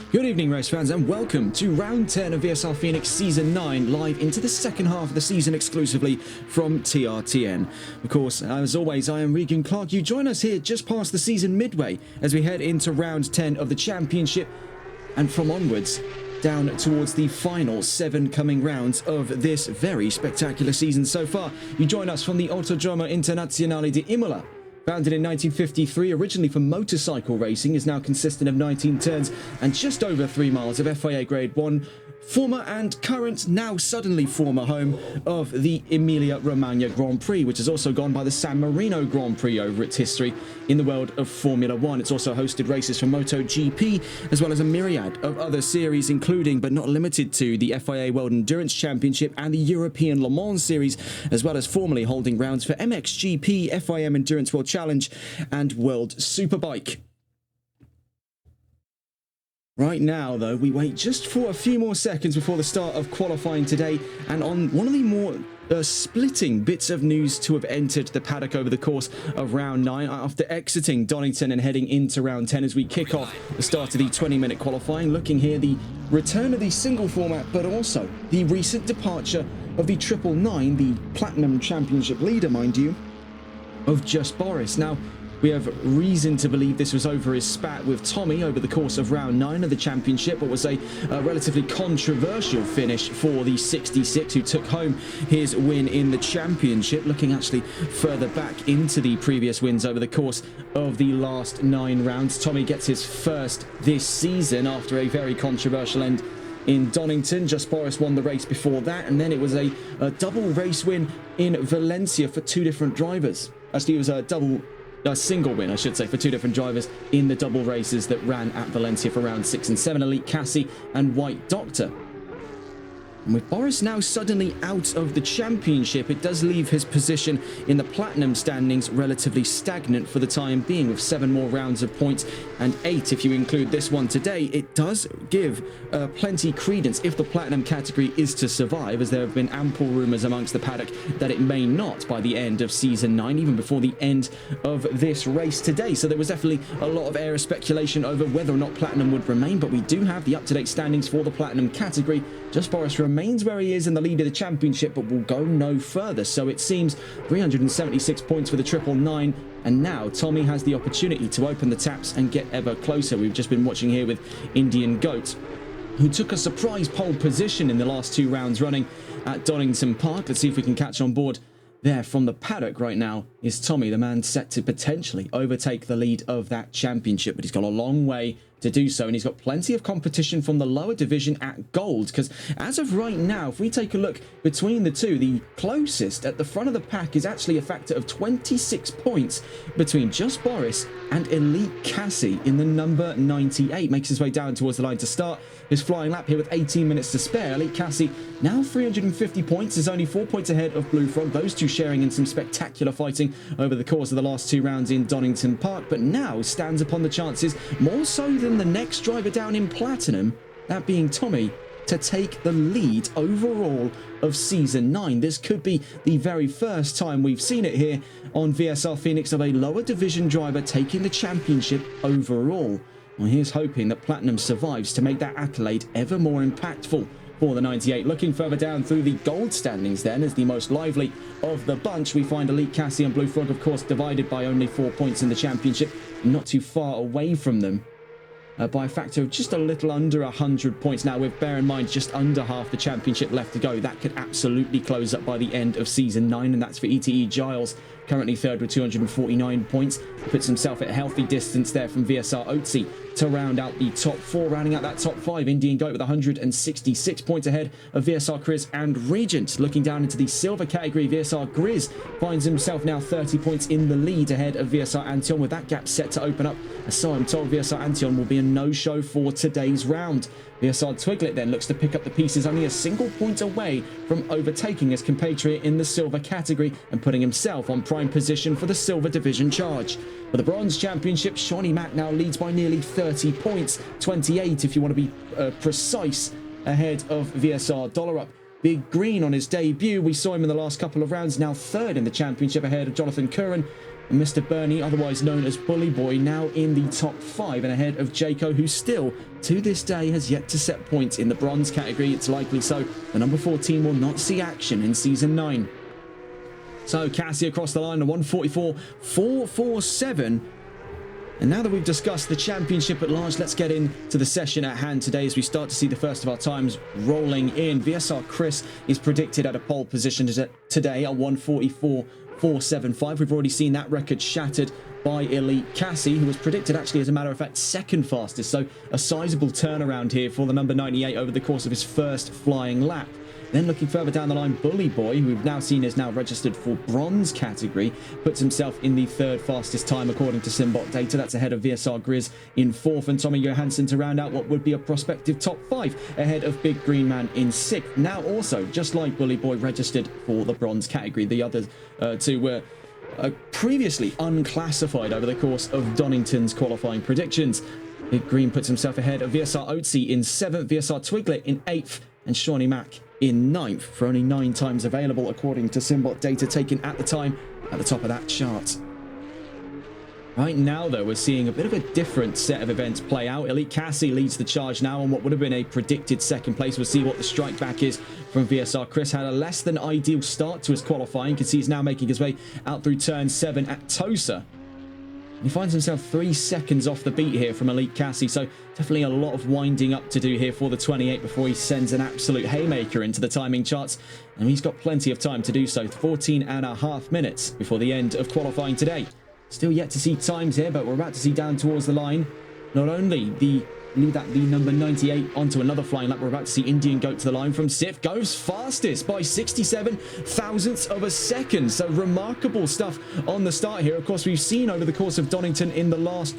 Good evening, race fans, and welcome to round 10 of VSR Phoenix Season 9, live into the second half of the season exclusively from TRTN. Of course, as always, I am Regan Clark. You join us here just past the season midway as we head into round 10 of the championship, and from onwards, down towards the final 7 coming rounds of this very spectacular season so far. You join us from the Autodromo Internazionale di Imola. Founded in 1953, originally for motorcycle racing, is now consistent of 19 turns and just over 3 miles of FIA Grade 1. Former and current, now suddenly former home of the Emilia-Romagna Grand Prix, which has also gone by the San Marino Grand Prix over its history in the world of Formula 1. It's also hosted races from MotoGP, as well as a myriad of other series, including but not limited to the FIA World Endurance Championship and the European Le Mans Series, as well as formerly holding grounds for MXGP, FIM Endurance World Challenge and World Superbike. Right now, though, we wait just for a few more seconds before the start of qualifying today, and on one of the more splitting bits of news to have entered the paddock over the course of round 9 after exiting Donington and heading into round 10 as we kick off the start of the 20-minute qualifying. Looking here, the return of the single format, but also the recent departure of the 999, the Platinum Championship leader, mind you, of Just Boris. Now, we have reason to believe this was over his spat with Tommy over the course of round 9 of the championship, but was a relatively controversial finish for the 66, who took home his win in the championship. Looking actually further back into the previous wins over the course of the last 9 rounds, Tommy gets his first this season after a very controversial end in Donington. Just Boris won the race before that, and then it was a double race win in Valencia for 2 different drivers. Actually, it was a single win, I should say, for 2 different drivers in the double races that ran at Valencia for round 6 and 7, Elite Cassie and White Doctor. And with Boris now suddenly out of the championship, it does leave his position in the Platinum standings relatively stagnant for the time being, with 7 more rounds of points and 8 if you include this one today. It does give plenty credence if the Platinum category is to survive, as there have been ample rumours amongst the paddock that it may not by the end of Season 9, even before the end of this race today. So there was definitely a lot of air of speculation over whether or not Platinum would remain, but we do have the up-to-date standings for the Platinum category. Just Boris remains where he is in the lead of the championship, but will go no further. So it seems 376 points for the 999, and now Tommy has the opportunity to open the taps and get ever closer. We've just been watching here with Indian Goat, who took a surprise pole position in the last 2 rounds running at Donington Park. Let's see if we can catch on board there from the paddock. Right now is Tommy, the man set to potentially overtake the lead of that championship, but he's got a long way to do so, and he's got plenty of competition from the lower division at Gold, because as of right now, if we take a look between the two, the closest at the front of the pack is actually a factor of 26 points between Just Boris and Elite Cassie in the number 98. Makes his way down towards the line to start his flying lap here with 18 minutes to spare. Elite Cassie now 350 points, is only 4 points ahead of Blue Frog, those two sharing in some spectacular fighting over the course of the last 2 rounds in Donington Park, but now stands upon the chances, more so than the next driver down in Platinum, that being Tommy, to take the lead overall of Season 9. This could be the very first time we've seen it here on VSR Phoenix of a lower division driver taking the championship overall. Well, here's hoping that Platinum survives to make that accolade ever more impactful for the 98. Looking further down through the Gold standings then, as the most lively of the bunch, we find Elite Cassie and Blue Frog, of course, divided by only 4 points in the championship, not too far away from them by a factor of just a little under 100 points. Now, with bear in mind just under half the championship left to go, that could absolutely close up by the end of Season 9, and that's for ETE Giles, currently third with 249 points. Puts himself at a healthy distance there from VSR Otzi to round out the top 4. Rounding out that top 5, Indian Goat with 166 points ahead of VSR Chris and Regent. Looking down into the silver category, VSR Grizz finds himself now 30 points in the lead ahead of VSR Antion, with that gap set to open up, as so I'm told VSR Antion will be a no-show for today's round. VSR Twiglet then looks to pick up the pieces, only a single point away from overtaking his compatriot in the silver category and putting himself on prime position for the silver division charge. For the bronze championship, Shawnee Mack now leads by nearly 30 points, 28 if you want to be precise, ahead of VSR Dollar Up. Big Green on his debut. We saw him in the last couple of rounds, now third in the championship ahead of Jonathan Curran. And Mr. Bernie, otherwise known as Bully Boy, now in the top 5 and ahead of Jaco, who still, to this day, has yet to set points in the bronze category. It's likely so the number 14 will not see action in Season 9. So Cassie across the line, a 144.447. And now that we've discussed the championship at large, let's get into the session at hand today as we start to see the first of our times rolling in. VSR Chris is predicted at a pole position today at 144.475. We've already seen that record shattered by Elite Cassie, who was predicted actually, as a matter of fact, second fastest. So a sizable turnaround here for the number 98 over the course of his first flying lap. Then looking further down the line, Bully Boy, who we've now seen is now registered for bronze category, puts himself in the third fastest time according to Simbot data. That's ahead of VSR Grizz in fourth, and Tommy Johansson to round out what would be a prospective top 5 ahead of Big Green Man in sixth. Now also, just like Bully Boy, registered for the bronze category. The other two were previously unclassified over the course of Donington's qualifying predictions. Big Green puts himself ahead of VSR Otzi in 7th, VSR Twiglet in 8th, and Shawnee Mack in 9th, for only 9 times available according to Simbot data taken at the time at the top of that chart. Right now, though, we're seeing a bit of a different set of events play out. Elite Cassie leads the charge now on what would have been a predicted second place. We'll see what the strike back is from VSR. Chris had a less than ideal start to his qualifying. You can see he's now making his way out through turn 7 at Tosa. He finds himself 3 seconds off the beat here from Elite Cassie, so definitely a lot of winding up to do here for the 28 before he sends an absolute haymaker into the timing charts, and he's got plenty of time to do so. 14.5 minutes before the end of qualifying today. Still yet to see times here, but we're about to see down towards the line not only the number 98 onto another flying lap. We're about to see Indian Goat to the line from Sif. Goes fastest by 67 thousandths of a second. So remarkable stuff on the start here. Of course, we've seen over the course of Donington in the last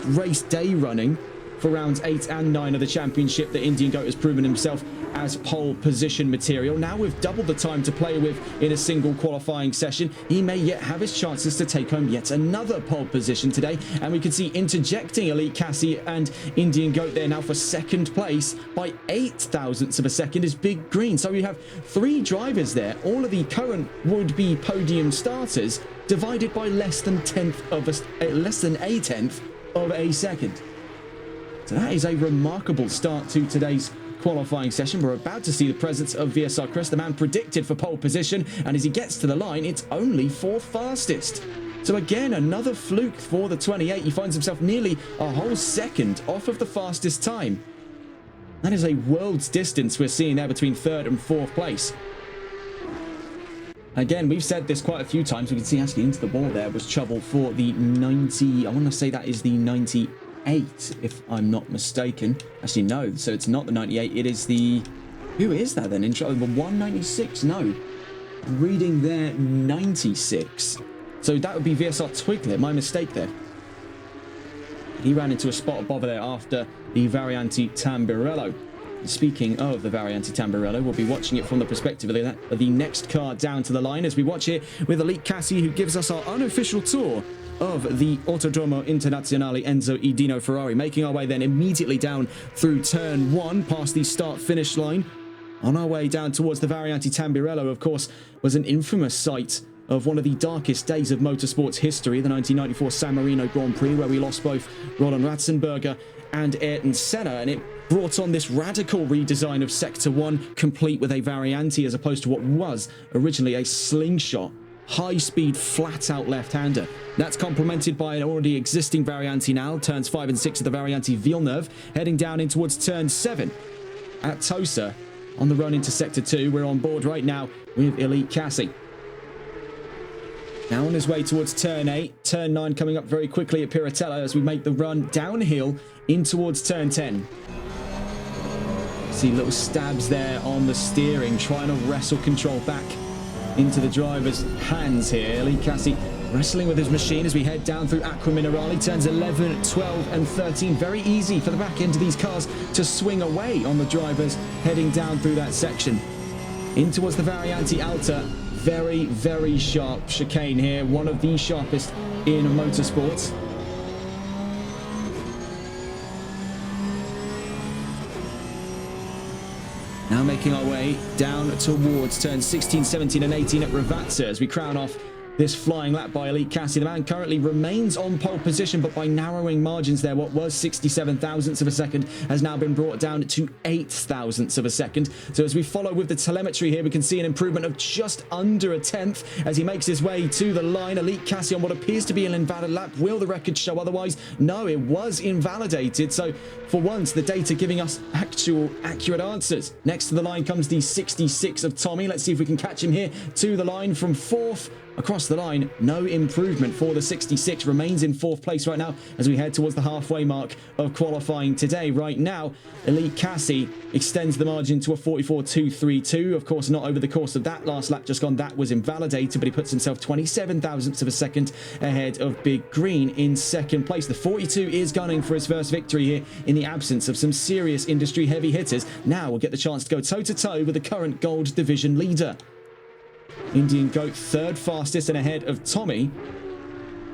race day running for rounds 8 and 9 of the championship that Indian Goat has proven himself as pole position material. Now with double the time to play with in a single qualifying session, he may yet have his chances to take home yet another pole position today. And we can see interjecting Elite Cassie and Indian Goat there now for second place by 8 thousandths of a second is Big Green. So we have 3 drivers there, all of the current would-be podium starters, divided by less than a tenth of a second. So that is a remarkable start to today's qualifying session. We're about to see the presence of VSR Chris, the man predicted for pole position, and as he gets to the line, it's only 4th fastest. So again, another fluke for the 28. He finds himself nearly a whole second off of the fastest time. That is a world's distance we're seeing there between 3rd and 4th place. Again, we've said this quite a few times. We can see actually into the wall there was trouble for the 90. I want to say that is the 98, if I'm not mistaken. Actually, no. So it's not the 98. It is the... Who is that then? In trouble? The 196? No. Reading there, 96. So that would be VSR Twiglet. My mistake there. He ran into a spot above there after the Varianti Tamburello. Speaking of the Varianti Tamburello, we'll be watching it from the perspective of the next car down to the line as we watch it with Elite Cassie, who gives us our unofficial tour of the Autodromo Internazionale Enzo Edino Ferrari, making our way then immediately down through turn 1 past the start-finish line. On our way down towards the Varianti Tamburello, of course, was an infamous site of one of the darkest days of motorsports history, the 1994 San Marino Grand Prix, where we lost both Roland Ratzenberger and Ayrton Senna, and it brought on this radical redesign of Sector 1, complete with a Varianti as opposed to what was originally a slingshot, high-speed, flat-out left-hander. That's complemented by an already existing Varianti now, turns 5 and 6 of the Varianti Villeneuve, heading down in towards turn 7 at Tosa. On the run into Sector 2, we're on board right now with Elite Cassie. Now on his way towards turn 8, turn 9 coming up very quickly at Piratella as we make the run downhill in towards turn 10. See little stabs there on the steering, trying to wrestle control back into the driver's hands here. Elite Cassie wrestling with his machine as we head down through Aqua Minerale. Turns 11, 12 and 13. Very easy for the back end of these cars to swing away on the drivers heading down through that section. In towards the Varianti Alta. Very, very sharp chicane here. One of the sharpest in motorsports. Now making our way down towards turns 16, 17 and 18 at Ravatsa as we crown off this flying lap by Elite Cassie. The man currently remains on pole position, but by narrowing margins there, what was 67 thousandths of a second has now been brought down to 8 thousandths of a second. So as we follow with the telemetry here, we can see an improvement of just under a tenth as he makes his way to the line. Elite Cassie on what appears to be an invalid lap. Will the record show otherwise? No, it was invalidated. So for once, the data giving us accurate answers. Next to the line comes the 66 of Tommy. Let's see if we can catch him here to the line from fourth. Across the line, no improvement for the 66, remains in fourth place right now as we head towards the halfway mark of qualifying today. Right now, Elite Cassie extends the margin to a 44.232. Of course, not over the course of that last lap just gone. That was invalidated, but he puts himself 27 thousandths of a second ahead of Big Green in second place. The 42 is gunning for his first victory here in the absence of some serious industry heavy hitters. Now we'll get the chance to go toe-to-toe with the current Gold Division leader. Indian Goat third fastest and ahead of Tommy,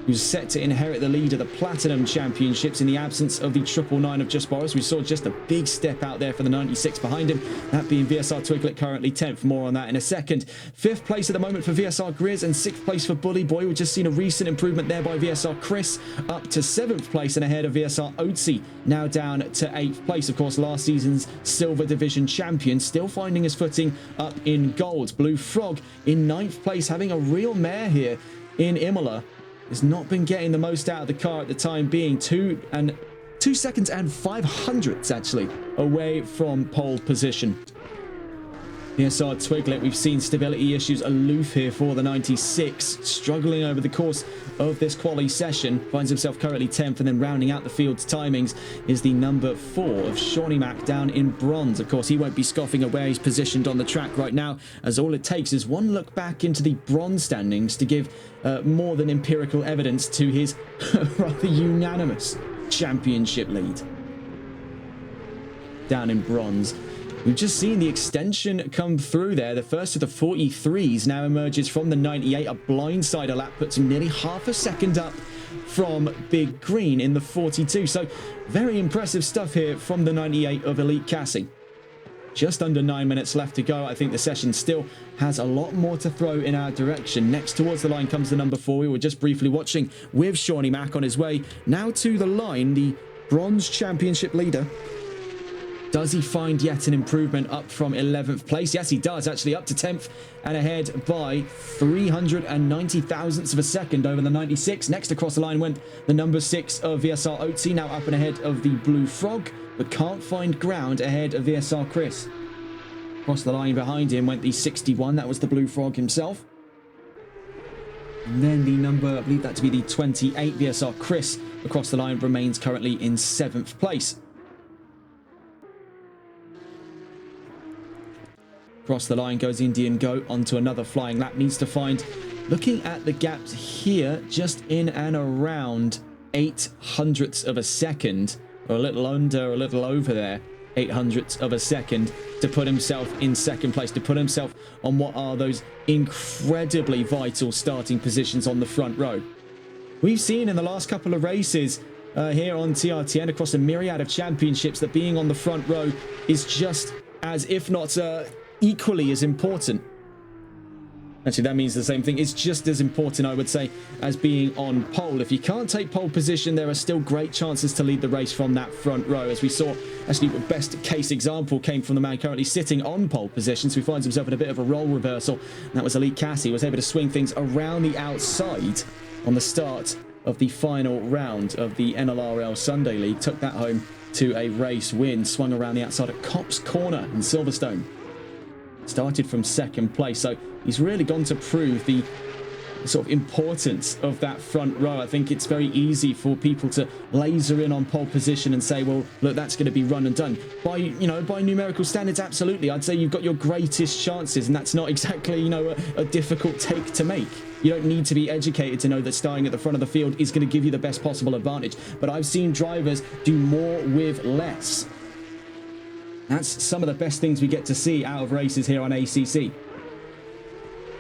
who's set to inherit the lead of the Platinum Championships in the absence of the 999 of Just Boris. We saw just a big step out there for the 96 behind him, that being VSR Twiglet, currently 10th. More on that in a second. Fifth place at the moment for VSR Grizz and sixth place for Bully Boy. We've just seen a recent improvement there by VSR Chris, up to 7th place and ahead of VSR Otzi, now down to 8th place. Of course, last season's Silver Division champion, still finding his footing up in gold. Blue Frog in 9th place, having a real mare here in Imola. Has not been getting the most out of the car at the time being. 2 seconds and 500ths actually away from pole position. VSR Twiglet, we've seen stability issues aloof here for the 96, struggling over the course of this quali session, finds himself currently 10th, and then rounding out the field's timings is the number 4 of Shawnee Mac down in bronze. Of course, he won't be scoffing at where he's positioned on the track right now, as all it takes is one look back into the bronze standings to give more than empirical evidence to his rather unanimous championship lead. Down in bronze. We've just seen the extension come through there. The first of the 43s now emerges from the 98. A blindside lap puts him nearly half a second up from Big Green in the 42. So very impressive stuff here from the 98 of Elite Cassie. Just under 9 minutes left to go. I think the session still has a lot more to throw in our direction. Next towards the line comes the number 4. We were just briefly watching with Shawnee Mac on his way now to the line, the bronze championship leader. Does he find yet an improvement up from 11th place? Yes, he does, actually up to 10th and ahead by 390 thousandths of a second over the 96. Next across the line went the number 6 of VSR Otzi, now up and ahead of the Blue Frog, but can't find ground ahead of VSR Chris. Across the line behind him went the 61, that was the Blue Frog himself. And then the number, I believe that to be the 28, VSR Chris, across the line remains currently in 7th place. Across the line goes Indian Goat onto another flying lap. Needs to find, looking at the gaps here, just in and around 800ths of a second, or a little under, a little over there, 800ths of a second to put himself in second place, to put himself on what are those incredibly vital starting positions on the front row. We've seen in the last couple of races here on TRTN across a myriad of championships that being on the front row is just as, if not equally as important. Actually, that means the same thing. It's just as important, I would say, as being on pole. If you can't take pole position, there are still great chances to lead the race from that front row. As we saw, actually, the best case example came from the man currently sitting on pole position, so he finds himself in a bit of a role reversal. And that was Elite Cassie. He was able to swing things around the outside on the start of the final round of the NLRL Sunday League. Took that home to a race win. Swung around the outside at Cops Corner in Silverstone. Started from second place, so he's really gone to prove the sort of importance of that front row. I think it's very easy for people to laser in on pole position and say, well, look, that's going to be run and done. By, you know, by numerical standards, absolutely. I'd say you've got your greatest chances, and that's not exactly, you know, a difficult take to make. You don't need to be educated to know that starting at the front of the field is going to give you the best possible advantage. But I've seen drivers do more with less. That's some of the best things we get to see out of races here on ACC.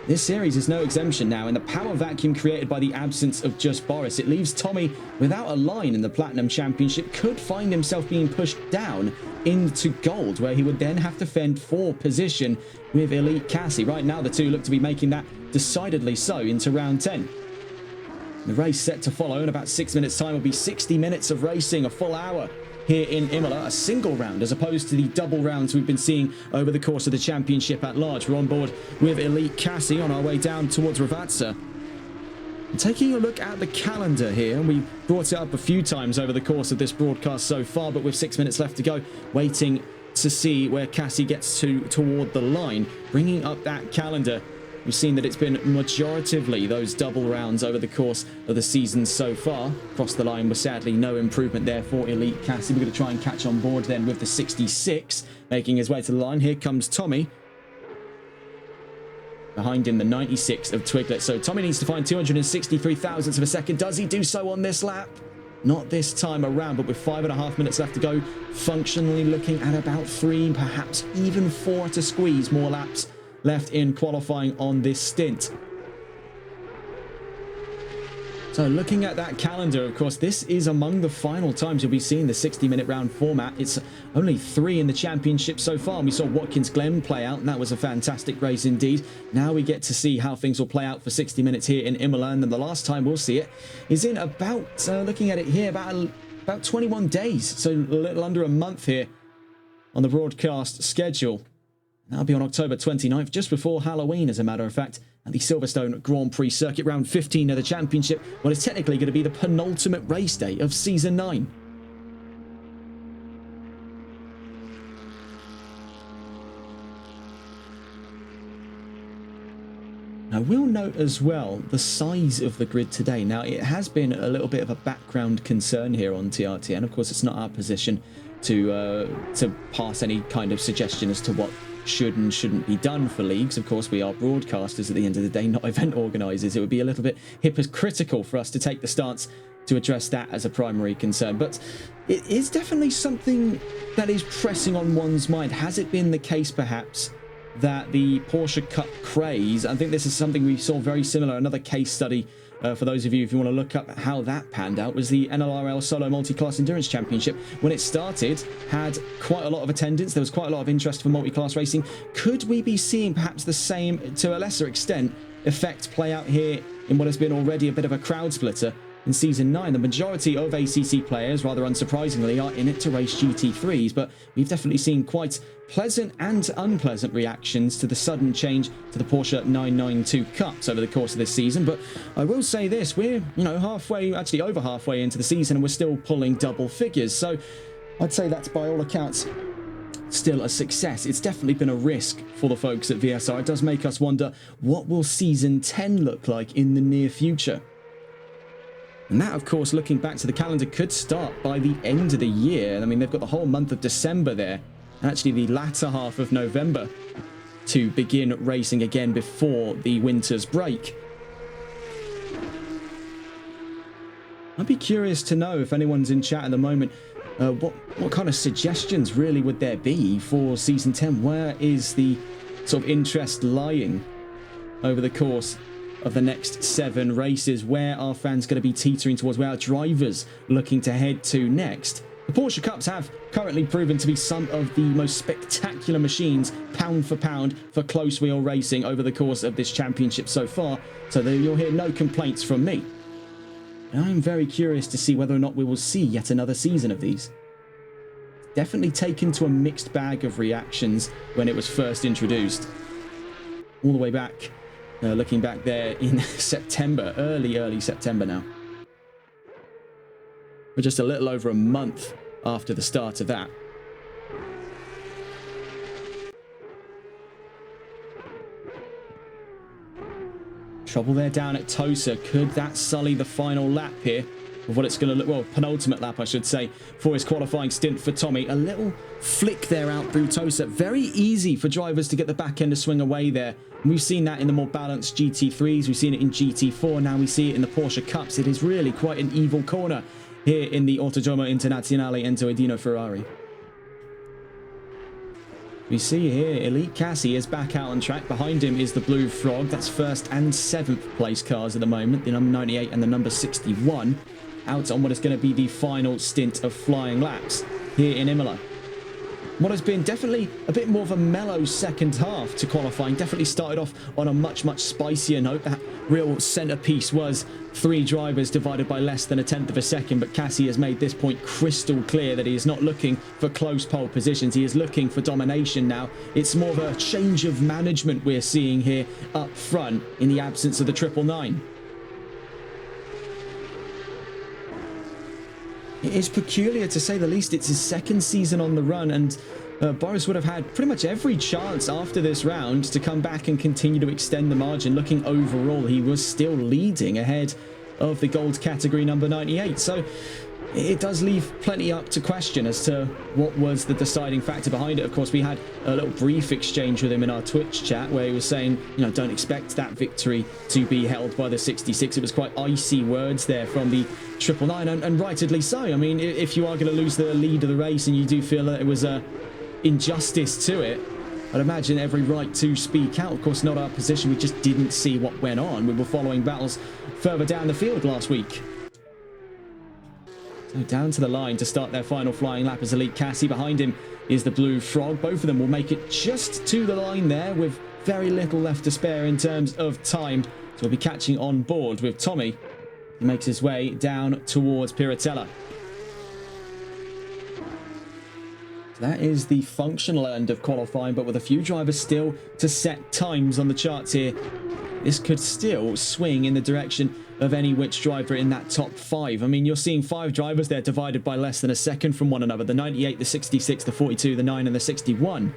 This series is no exemption now. In the power vacuum created by the absence of just Boris, it leaves Tommy without a line in the Platinum Championship, could find himself being pushed down into Gold, where he would then have to fend for position with Elite Cassie. Right now, the two look to be making that decidedly so into round 10. The race set to follow in about 6 minutes' time will be 60 minutes of racing, a full hour here in Imola, a single round as opposed to the double rounds we've been seeing over the course of the championship at large. We're on board with Elite Cassie on our way down towards Ravazza. Taking a look at the calendar here, we brought it up a few times over the course of this broadcast so far, but with 6 minutes left to go, waiting to see where Cassie gets toward the line. Bringing up that calendar, we've seen that it's been majoritively those double rounds over the course of the season so far. Across the line was sadly no improvement there for Elite Cassie. We're going to try and catch on board then with the 66, making his way to the line. Here comes Tommy. Behind him, the 96 of Twiglet. So Tommy needs to find 263 thousandths of a second. Does he do so on this lap? Not this time around, but with 5.5 minutes left to go, functionally looking at about 3, perhaps even 4 to squeeze more laps left in qualifying on this stint. So looking at that calendar, of course, this is among the final times you'll be seeing the 60-minute round format. It's only 3 in the championship so far. We saw Watkins Glen play out, and that was a fantastic race indeed. Now we get to see how things will play out for 60 minutes here in Imola, and then the last time we'll see it is in about, looking at it here, about 21 days. So a little under a month here on the broadcast schedule. That'll be on October 29th, just before Halloween, as a matter of fact, at the Silverstone Grand Prix circuit, round 15 of the championship. Well, it's technically going to be the penultimate race day of season 9. Now, we'll note as well the size of the grid today. Now, it has been a little bit of a background concern here on TRT, and of course, it's not our position to pass any kind of suggestion as to what should and shouldn't be done for leagues. Of course, we are broadcasters at the end of the day, not event organisers. It would be a little bit hypocritical for us to take the stance to address that as a primary concern. But it is definitely something that is pressing on one's mind. Has it been the case, perhaps, that the Porsche Cup craze, I think this is something we saw very similar, another case study for those of you, if you want to look up how that panned out, was the NLRL Solo Multi-Class Endurance Championship. When it started, had quite a lot of attendance. There was quite a lot of interest for multi-class racing. Could we be seeing perhaps the same, to a lesser extent, effect play out here in what has been already a bit of a crowd splitter in Season 9? The majority of ACC players, rather unsurprisingly, are in it to race GT3s, but we've definitely seen quite pleasant and unpleasant reactions to the sudden change to the Porsche 992 Cups over the course of this season. But I will say this, we're, halfway, actually over halfway into the season, and we're still pulling double figures. So I'd say that's, by all accounts, still a success. It's definitely been a risk for the folks at VSR. It does make us wonder, what will Season 10 look like in the near future? And that, of course, looking back to the calendar, could start by the end of the year. I mean, they've got the whole month of December there, and actually the latter half of November to begin racing again before the winter's break. I'd be curious to know if anyone's in chat at the moment, what kind of suggestions really would there be for Season 10? Where is the sort of interest lying over the course of the next 7 races? Where are fans going to be teetering towards? Where are drivers looking to head to next? The Porsche Cups have currently proven to be some of the most spectacular machines, pound for pound, for close wheel racing over the course of this championship so far, so you'll hear no complaints from me. And I'm very curious to see whether or not we will see yet another season of these. Definitely taken to a mixed bag of reactions when it was first introduced. All the way back, looking back there in September, early September now. We're just a little over a month after the start of that. Trouble there down at Tosa. Could that sully the final lap here of what it's going to look, well, penultimate lap, I should say, for his qualifying stint for Tommy? A little flick there out through Tosa. Very easy for drivers to get the back end to swing away there. And we've seen that in the more balanced GT3s. We've seen it in GT4. Now we see it in the Porsche Cups. It is really quite an evil corner here in the Autodromo Internazionale Enzo Edino Ferrari. We see here, Elite Cassie is back out on track. Behind him is the Blue Frog. That's first and seventh place cars at the moment. The number 98 and the number 61 out on what is going to be the final stint of flying laps here in Imola. What has been definitely a bit more of a mellow second half to qualifying. Definitely started off on a much spicier note. That real centerpiece was 3 drivers divided by less than a tenth of a second. But Cassie has made this point crystal clear that he is not looking for close pole positions. He is looking for domination now. It's more of a change of management we're seeing here up front in the absence of the 999. It is peculiar to say the least. It's his second season on the run, and Boris would have had pretty much every chance after this round to come back and continue to extend the margin. Looking overall, he was still leading ahead of the gold category number 98. So it does leave plenty up to question as to what was the deciding factor behind it. Of course, we had a little brief exchange with him in our Twitch chat where he was saying, you know, don't expect that victory to be held by the 66. It was quite icy words there from the 999, and rightedly so. I mean, if you are going to lose the lead of the race and you do feel that it was a injustice to it, I'd imagine every right to speak out. Of course, not our position. We just didn't see what went on. We were following battles further down the field last week. So down to the line to start their final flying lap is Elite Cassie. Behind him is the Blue Frog. Both of them will make it just to the line there with very little left to spare in terms of time. So we'll be catching on board with Tommy. He makes his way down towards Piratella. So that is the functional end of qualifying, but with a few drivers still to set times on the charts here, this could still swing in the direction of any which driver in that top 5. I mean, you're seeing 5 drivers there divided by less than a second from one another. The 98, the 66, the 42, the 9, and the 61.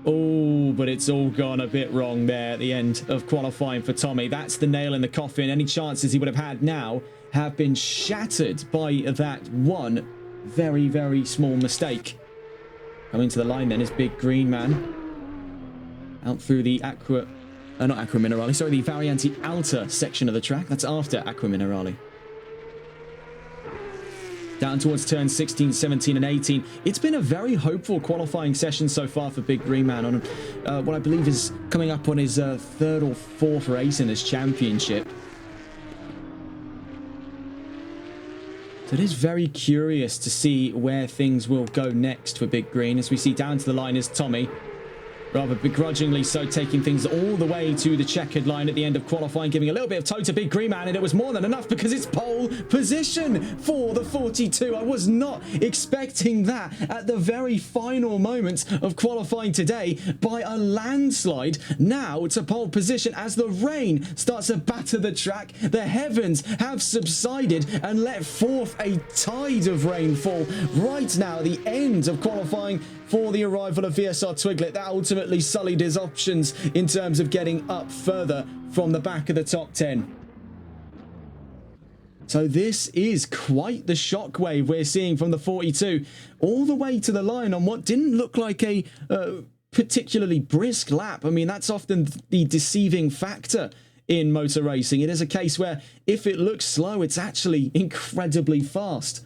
Oh, but it's all gone a bit wrong there at the end of qualifying for Tommy. That's the nail in the coffin. Any chances he would have had now have been shattered by that one very small mistake. Coming to the line then is Big Green Man. Out through the the Variante outer section of the track. That's after Aqua Minerale. Down towards turns 16, 17, and 18. It's been a very hopeful qualifying session so far for Big Green Man on what I believe is coming up on his 3rd or 4th race in this championship. So it is very curious to see where things will go next for Big Green. As we see down to the line is Tommy. Rather begrudgingly so, taking things all the way to the checkered line at the end of qualifying, giving a little bit of toe to Big Green Man, and it was more than enough because it's pole position for the 42. I was not expecting that at the very final moments of qualifying today by a landslide. Now it's a pole position as the rain starts to batter the track. The heavens have subsided and let forth a tide of rainfall right now at the end of qualifying for the arrival of VSR Twiglet. That ultimately sullied his options in terms of getting up further from the back of the top 10. So this is quite the shockwave we're seeing from the 42 all the way to the line on what didn't look like a particularly brisk lap. I mean, that's often the deceiving factor in motor racing. It is a case where if it looks slow, it's actually incredibly fast.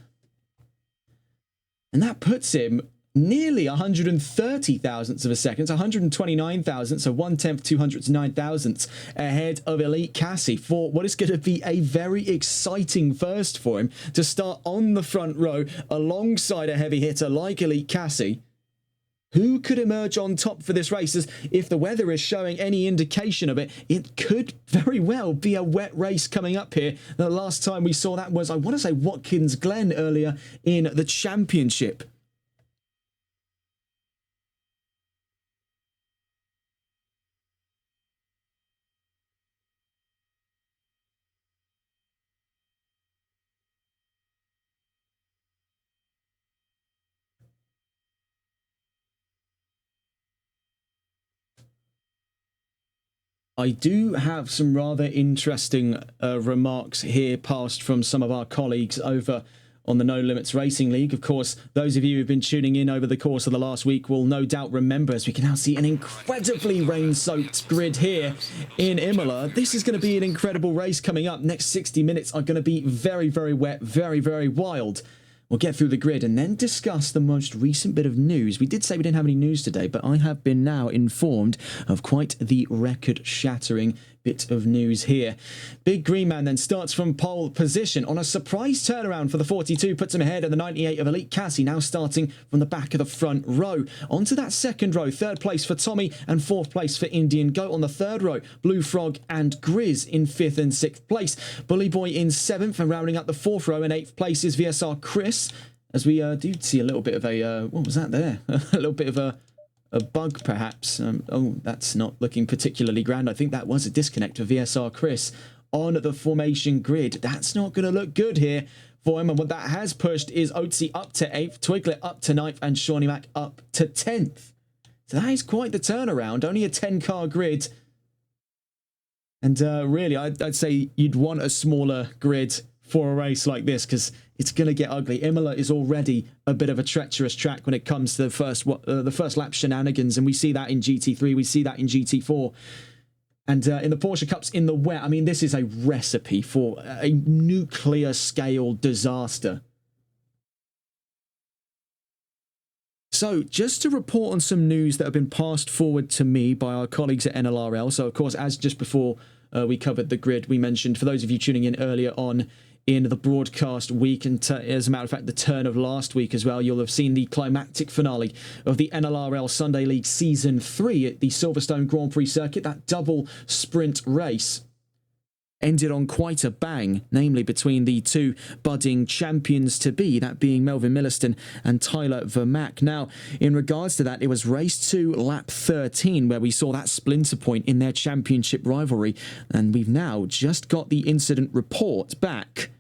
And that puts him nearly 130 thousandths of a second, 129 thousandths, so 1/10, 209 thousandths ahead of Elite Cassie for what is going to be a very exciting first for him to start on the front row alongside a heavy hitter like Elite Cassie. Who could emerge on top for this race? As if the weather is showing any indication of it, it could very well be a wet race coming up here. The last time we saw that was, I want to say, Watkins Glen earlier in the championship. I do have some rather interesting remarks here passed from some of our colleagues over on the No Limits Racing League. Of course, those of you who've been tuning in over the course of the last week will no doubt remember, as we can now see an incredibly rain-soaked grid here in Imola. This is going to be an incredible race coming up. Next 60 minutes are going to be very wet, very wild. We'll get through the grid and then discuss the most recent bit of news. We did say we didn't have any news today, but I have been now informed of quite the record-shattering bit of news here. Big Green Man then starts from pole position on a surprise turnaround for the 42, puts him ahead of the 98 of Elite Cassie, now starting from the back of the front row. Onto that second row, third place for Tommy and fourth place for Indian Goat. On the third row, Blue Frog and Grizz in fifth and sixth place. Bully Boy in seventh, and rounding up the fourth row in eighth place is VSR Chris, as we do see a little bit of a, what was that there? A little bit of a bug, perhaps. Oh, that's not looking particularly grand. I think that was a disconnect for VSR Chris on the formation grid. That's not going to look good here for him. And what that has pushed is Oatsy up to 8th, Twiglet up to 9th, and Shawnee Mac up to 10th. So that is quite the turnaround. Only a 10-car grid. And really, I'd say you'd want a smaller grid for a race like this, because it's going to get ugly. Imola is already a bit of a treacherous track when it comes to the first lap shenanigans, and we see that in GT3, we see that in GT4, and in the Porsche Cups in the wet. I mean, this is a recipe for a nuclear scale disaster. So, just to report on some news that have been passed forward to me by our colleagues at NLRL. So, of course, as just before we covered the grid, we mentioned, for those of you tuning in earlier on in the broadcast week, and as a matter of fact, the turn of last week as well, you'll have seen the climactic finale of the NLRL Sunday League Season 3 at the Silverstone Grand Prix circuit. That double sprint race ended on quite a bang, namely between the two budding champions-to-be, that being Melvin Milliston and Tyler Vermack. Now, in regards to that, it was race 2, lap 13, where we saw that splinter point in their championship rivalry, and we've now just got the incident report back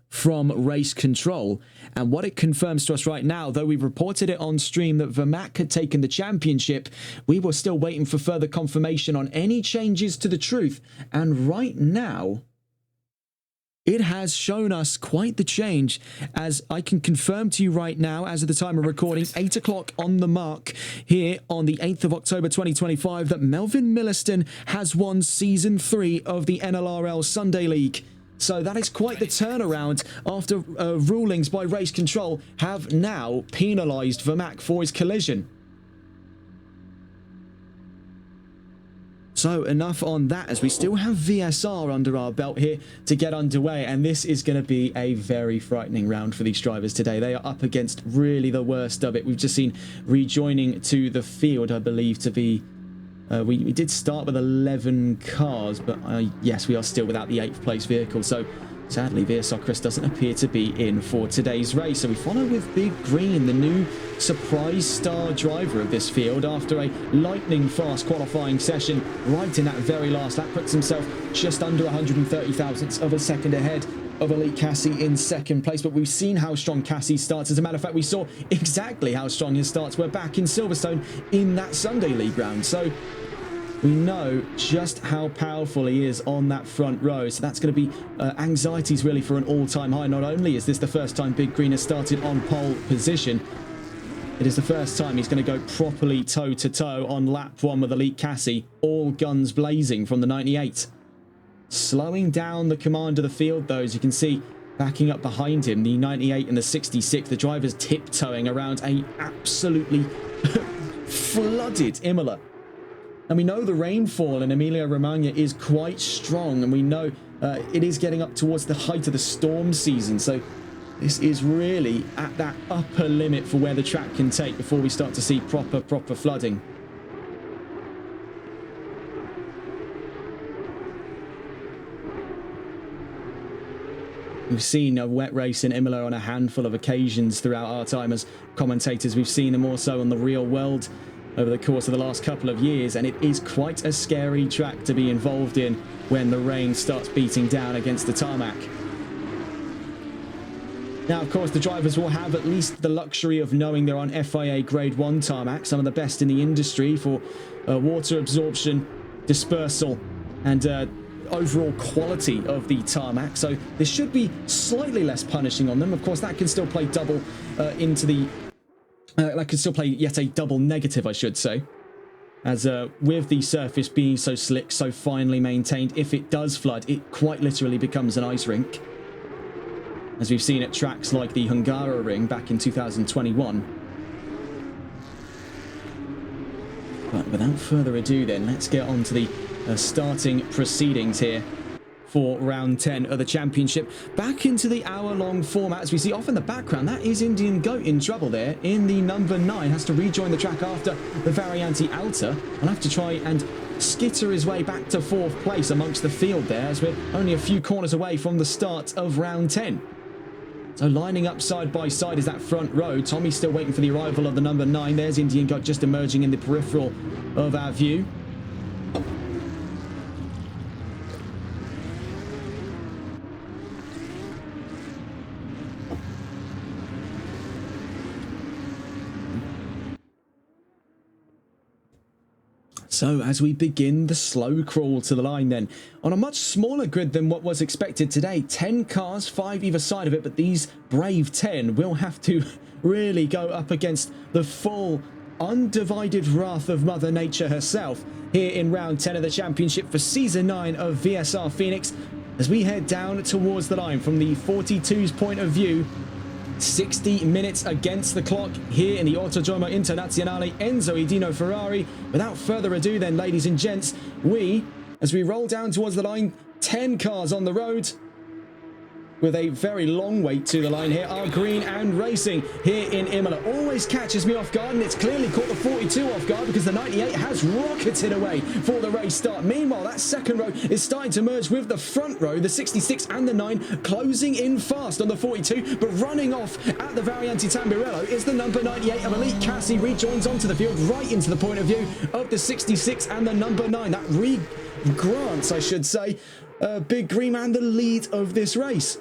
from Race Control, and what it confirms to us right now, though we've reported it on stream that Vermack had taken the championship, we were still waiting for further confirmation on any changes to the truth, and right now it has shown us quite the change, as I can confirm to you right now, as of the time of recording, 8 o'clock on the mark here on the 8th of October 2025, that Melvin Milliston has won Season 3 of the NLRL Sunday League. So that is quite the turnaround after rulings by Race Control have now penalised Vermack for his collision. So enough on that, as we still have VSR under our belt here to get underway, and this is going to be a very frightening round for these drivers today. They are up against really the worst of it. We've just seen rejoining to the field, I believe, to be... we did start with 11 cars, but yes, we are still without the 8th place vehicle. So sadly, VSR Chris doesn't appear to be in for today's race. So we follow with Big Green, the new surprise star driver of this field, after a lightning fast qualifying session right in that very last lap. Puts himself just under 130 thousandths of a second ahead of Elite Cassie in second place. But we've seen how strong Cassie starts. As a matter of fact, we saw exactly how strong his starts were back in Silverstone in that Sunday League round. So we know just how powerful he is on that front row. So that's going to be anxieties really for an all-time high. Not only is this the first time Big Green has started on pole position, it is the first time he's going to go properly toe-to-toe on lap 1 with Elite Cassie, all guns blazing from the 98. Slowing down the command of the field, though, as you can see, backing up behind him, the 98 and the 66, the drivers tiptoeing around a absolutely flooded Imola. And we know the rainfall in Emilia-Romagna is quite strong, and we know it is getting up towards the height of the storm season. So this is really at that upper limit for where the track can take before we start to see proper flooding. We've seen a wet race in Imola on a handful of occasions throughout our time as commentators. We've seen them also on the real world over the course of the last couple of years, and it is quite a scary track to be involved in when the rain starts beating down against the tarmac. Now, of course, the drivers will have at least the luxury of knowing they're on FIA Grade 1 tarmac, some of the best in the industry for water absorption, dispersal, and overall quality of the tarmac. So this should be slightly less punishing on them. Of course, that can still play double into the... that can still play yet a double negative, I should say. As with the surface being so slick, so finely maintained, if it does flood, it quite literally becomes an ice rink. as we've seen at tracks like the Hungaroring back in 2021. But without further ado then, let's get on to the starting proceedings here for round 10 of the championship. Back into the hour-long format, as we see off in the background, that is Indian Goat in trouble there in the number 9. Has to rejoin the track after the Variante Alta. I'll have to try and skitter his way back to 4th place amongst the field there, as we're only a few corners away from the start of round 10. So lining up side by side is that front row. Tommy's still waiting for the arrival of the number 9. There's Indian Goat just emerging in the peripheral of our view. So as we begin the slow crawl to the line then, on a much smaller grid than what was expected today, 10 cars, 5 either side of it, but these brave 10 will have to really go up against the full undivided wrath of Mother Nature herself here in round 10 of the championship for season 9 of VSR Phoenix, as we head down towards the line from the 42's point of view. 60 minutes against the clock here in the Autodromo Internazionale Enzo Edino Ferrari. Without further ado then, ladies and gents, as we roll down towards the line, 10 cars on the road with a very long wait to the line here, are green and racing here in Imola. Always catches me off guard, and it's clearly caught the 42 off guard because the 98 has rocketed away for the race start. Meanwhile, that second row is starting to merge with the front row, the 66 and the 9 closing in fast on the 42, but running off at the Variante Tamburello is the number 98 of Elite Cassie. Rejoins onto the field right into the point of view of the 66 and the number 9. That grants, I should say, Big Green Man the lead of this race.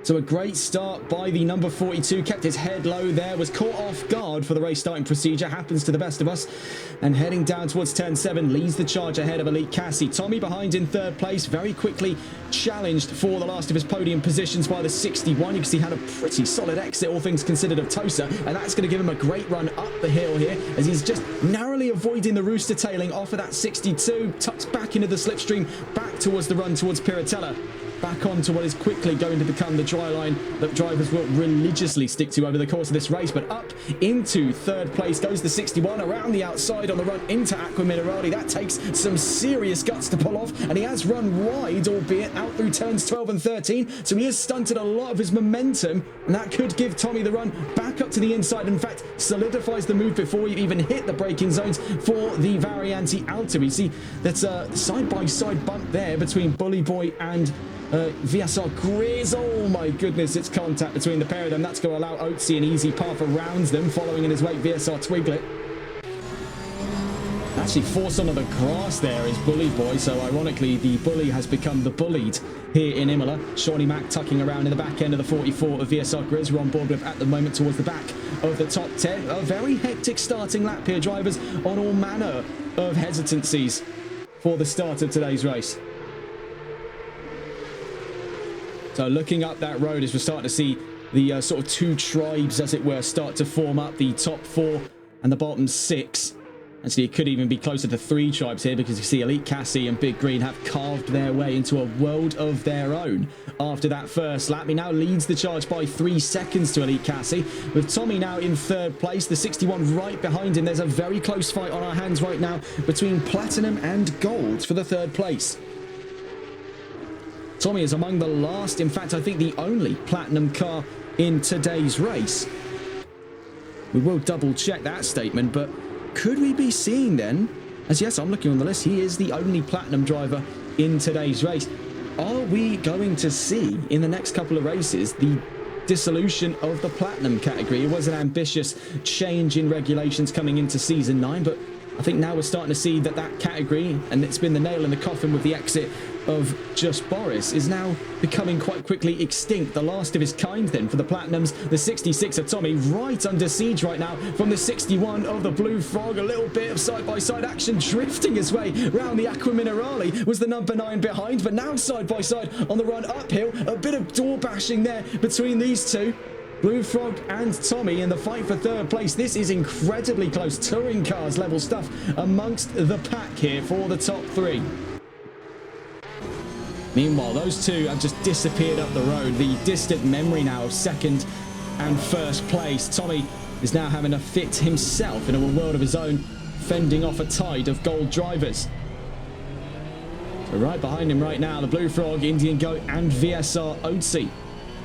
So a great start by the number 42, kept his head low there, was caught off guard for the race starting procedure, happens to the best of us, and heading down towards turn 7, leads the charge ahead of Elite Cassie. Tommy behind in 3rd place, very quickly challenged for the last of his podium positions by the 61. You can see he had a pretty solid exit, all things considered, of Tosa, and that's going to give him a great run up the hill here, as he's just narrowly avoiding the rooster tailing off of that 62, tucks back into the slipstream, back towards the run towards Piratella. Back onto what is quickly going to become the dry line that drivers will religiously stick to over the course of this race. But up into 3rd place goes the 61, around the outside on the run into Aqua Minerale. That takes some serious guts to pull off, and he has run wide, albeit out through turns 12 and 13, so he has stunted a lot of his momentum, and that could give Tommy the run back up to the inside. In fact, solidifies the move before we even hit the braking zones for the Variante Alta. We see that's a side-by-side bump there between Bully Boy and VSR Grizz. Oh my goodness, it's contact between the pair of them. That's going to allow Oatsy an easy path around them, following in his wake VSR Twiglet. Actually forced onto the grass there is Bully Boy, so ironically the bully has become the bullied here in Imola. Shawnee Mack tucking around in the back end of the 44 of VSR Grizz, we're on board with at the moment towards the back of the top 10. A very hectic starting lap here, drivers on all manner of hesitancies for the start of today's race. So looking up that road, as we're starting to see the sort of 2 tribes, as it were, start to form up, the top 4 and the bottom 6. Actually, it could even be closer to 3 tribes here, because you see Elite Cassie and Big Green have carved their way into a world of their own after that first lap. He now leads the charge by 3 seconds to Elite Cassie, with Tommy now in 3rd place, the 61 right behind him. There's a very close fight on our hands right now between Platinum and Gold for the 3rd place. Tommy is among the last, in fact, I think the only Platinum car in today's race. We will double check that statement, but could we be seeing then, as yes, I'm looking on the list, he is the only Platinum driver in today's race. Are we going to see in the next couple of races the dissolution of the Platinum category? It was an ambitious change in regulations coming into season 9, but I think now we're starting to see that that category, and it's been the nail in the coffin with the exit of Just Boris, is now becoming quite quickly extinct. The last of his kind then for the Platinums. The 66 of Tommy right under siege right now from the 61 of the Blue Frog. A little bit of side-by-side action, drifting his way round the Aqua Minerale was the number 9 behind, but now side-by-side on the run uphill. A bit of door bashing there between these two. Blue Frog and Tommy in the fight for 3rd place. This is incredibly close. Touring cars level stuff amongst the pack here for the top 3. Meanwhile, those two have just disappeared up the road. The distant memory now of second and first place. Tommy is now having a fit himself in a world of his own, fending off a tide of gold drivers. So right behind him right now, the Blue Frog, Indian Goat and VSR Otzi.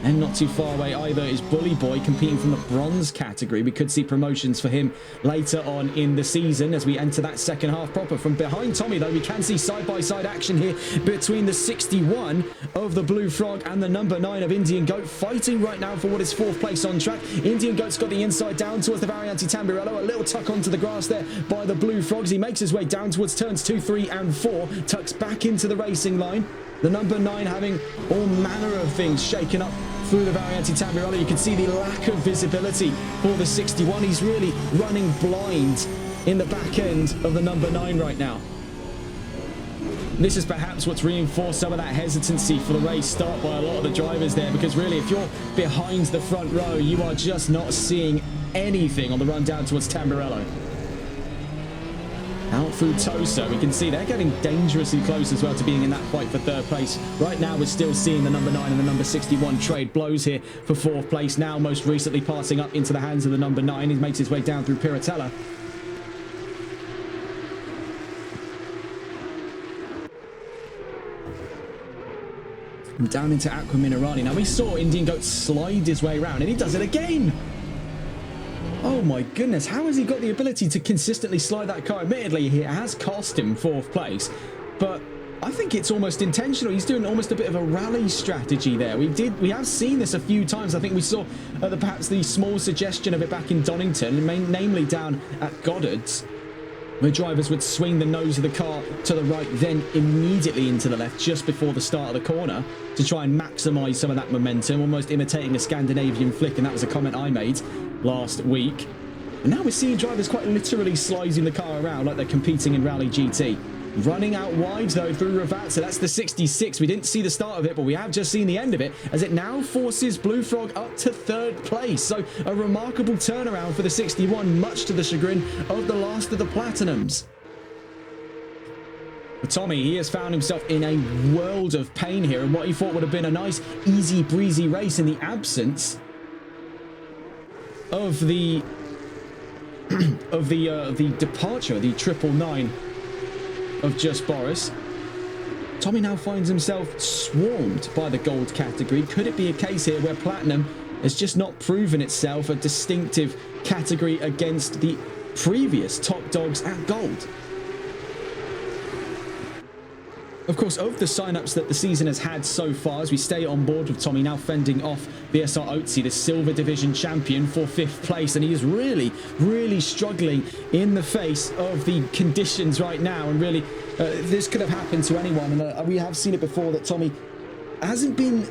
And not too far away either is Bully Boy, competing from the bronze category. We could see promotions for him later on in the season as we enter that second half proper. From behind Tommy, though, we can see side-by-side action here between the 61 of the Blue Frog and the number 9 of Indian Goat, fighting right now for what is 4th place on track. Indian Goat's got the inside down towards the Variante Tamburello. A little tuck onto the grass there by the Blue Frogs. He makes his way down towards turns 2, 3 and 4. Tucks back into the racing line. The number 9 having all manner of things shaken up through the Variante Tamburello. You can see the lack of visibility for the 61. He's really running blind in the back end of the number 9 right now. This is perhaps what's reinforced some of that hesitancy for the race start by a lot of the drivers there, because really if you're behind the front row, you are just not seeing anything on the run down towards Tamburello. Out through Tosa, we can see they're getting dangerously close as well to being in that fight for 3rd place. Right now, we're still seeing the number 9 and the number 61 trade blows here for 4th place. Now, most recently passing up into the hands of the number 9. He makes his way down through Piratella. Down into Aqua Minerali. Now, we saw Indian Goat slide his way around, and he does it again. Oh my goodness, how has he got the ability to consistently slide that car? Admittedly, it has cost him 4th place, but I think it's almost intentional. He's doing almost a bit of a rally strategy there. We have seen this a few times. I think we saw perhaps the small suggestion of it back in Donington, namely down at Goddard's, where drivers would swing the nose of the car to the right, then immediately into the left just before the start of the corner to try and maximize some of that momentum, almost imitating a Scandinavian flick, and that was a comment I made last week. And now we're seeing drivers quite literally sliding the car around like they're competing in Rally GT. Running out wide though through Ravat, so that's the 66. We didn't see the start of it, but we have just seen the end of it as it now forces Blue Frog up to 3rd place. So a remarkable turnaround for the 61, much to the chagrin of the last of the Platinums. But Tommy, he has found himself in a world of pain here, and what he thought would have been a nice, easy breezy race in the absence of the departure, the 999 of Just Boris. Tommy now finds himself swarmed by the gold category. Could it be a case here where Platinum has just not proven itself a distinctive category against the previous top dogs at gold? Of course, of the sign-ups that the season has had so far, as we stay on board with Tommy now fending off VSR Otzi, the Silver Division champion, for 5th place, and he is really, really struggling in the face of the conditions right now, and really, this could have happened to anyone, and we have seen it before that Tommy hasn't been,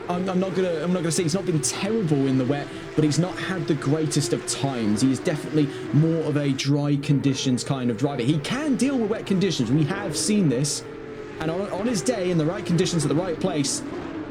I'm not gonna say he's not been terrible in the wet, but he's not had the greatest of times. He is definitely more of a dry conditions kind of driver. He can deal with wet conditions. We have seen this. And on his day, in the right conditions at the right place,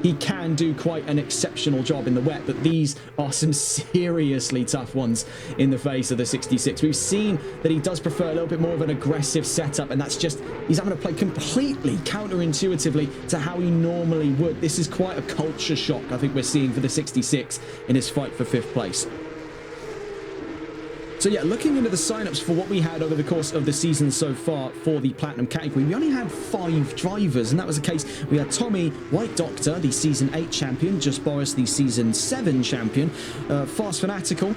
he can do quite an exceptional job in the wet. But these are some seriously tough ones in the face of the 66. We've seen that he does prefer a little bit more of an aggressive setup, and that's just, he's having to play completely counterintuitively to how he normally would. This is quite a culture shock, I think we're seeing for the 66 in his fight for 5th place. So yeah, looking into the signups for what we had over the course of the season so far for the Platinum category, we only had 5 drivers, and that was the case. We had Tommy, White Doctor, the Season 8 champion, Just Boris, the Season 7 champion, Fast Fanatical,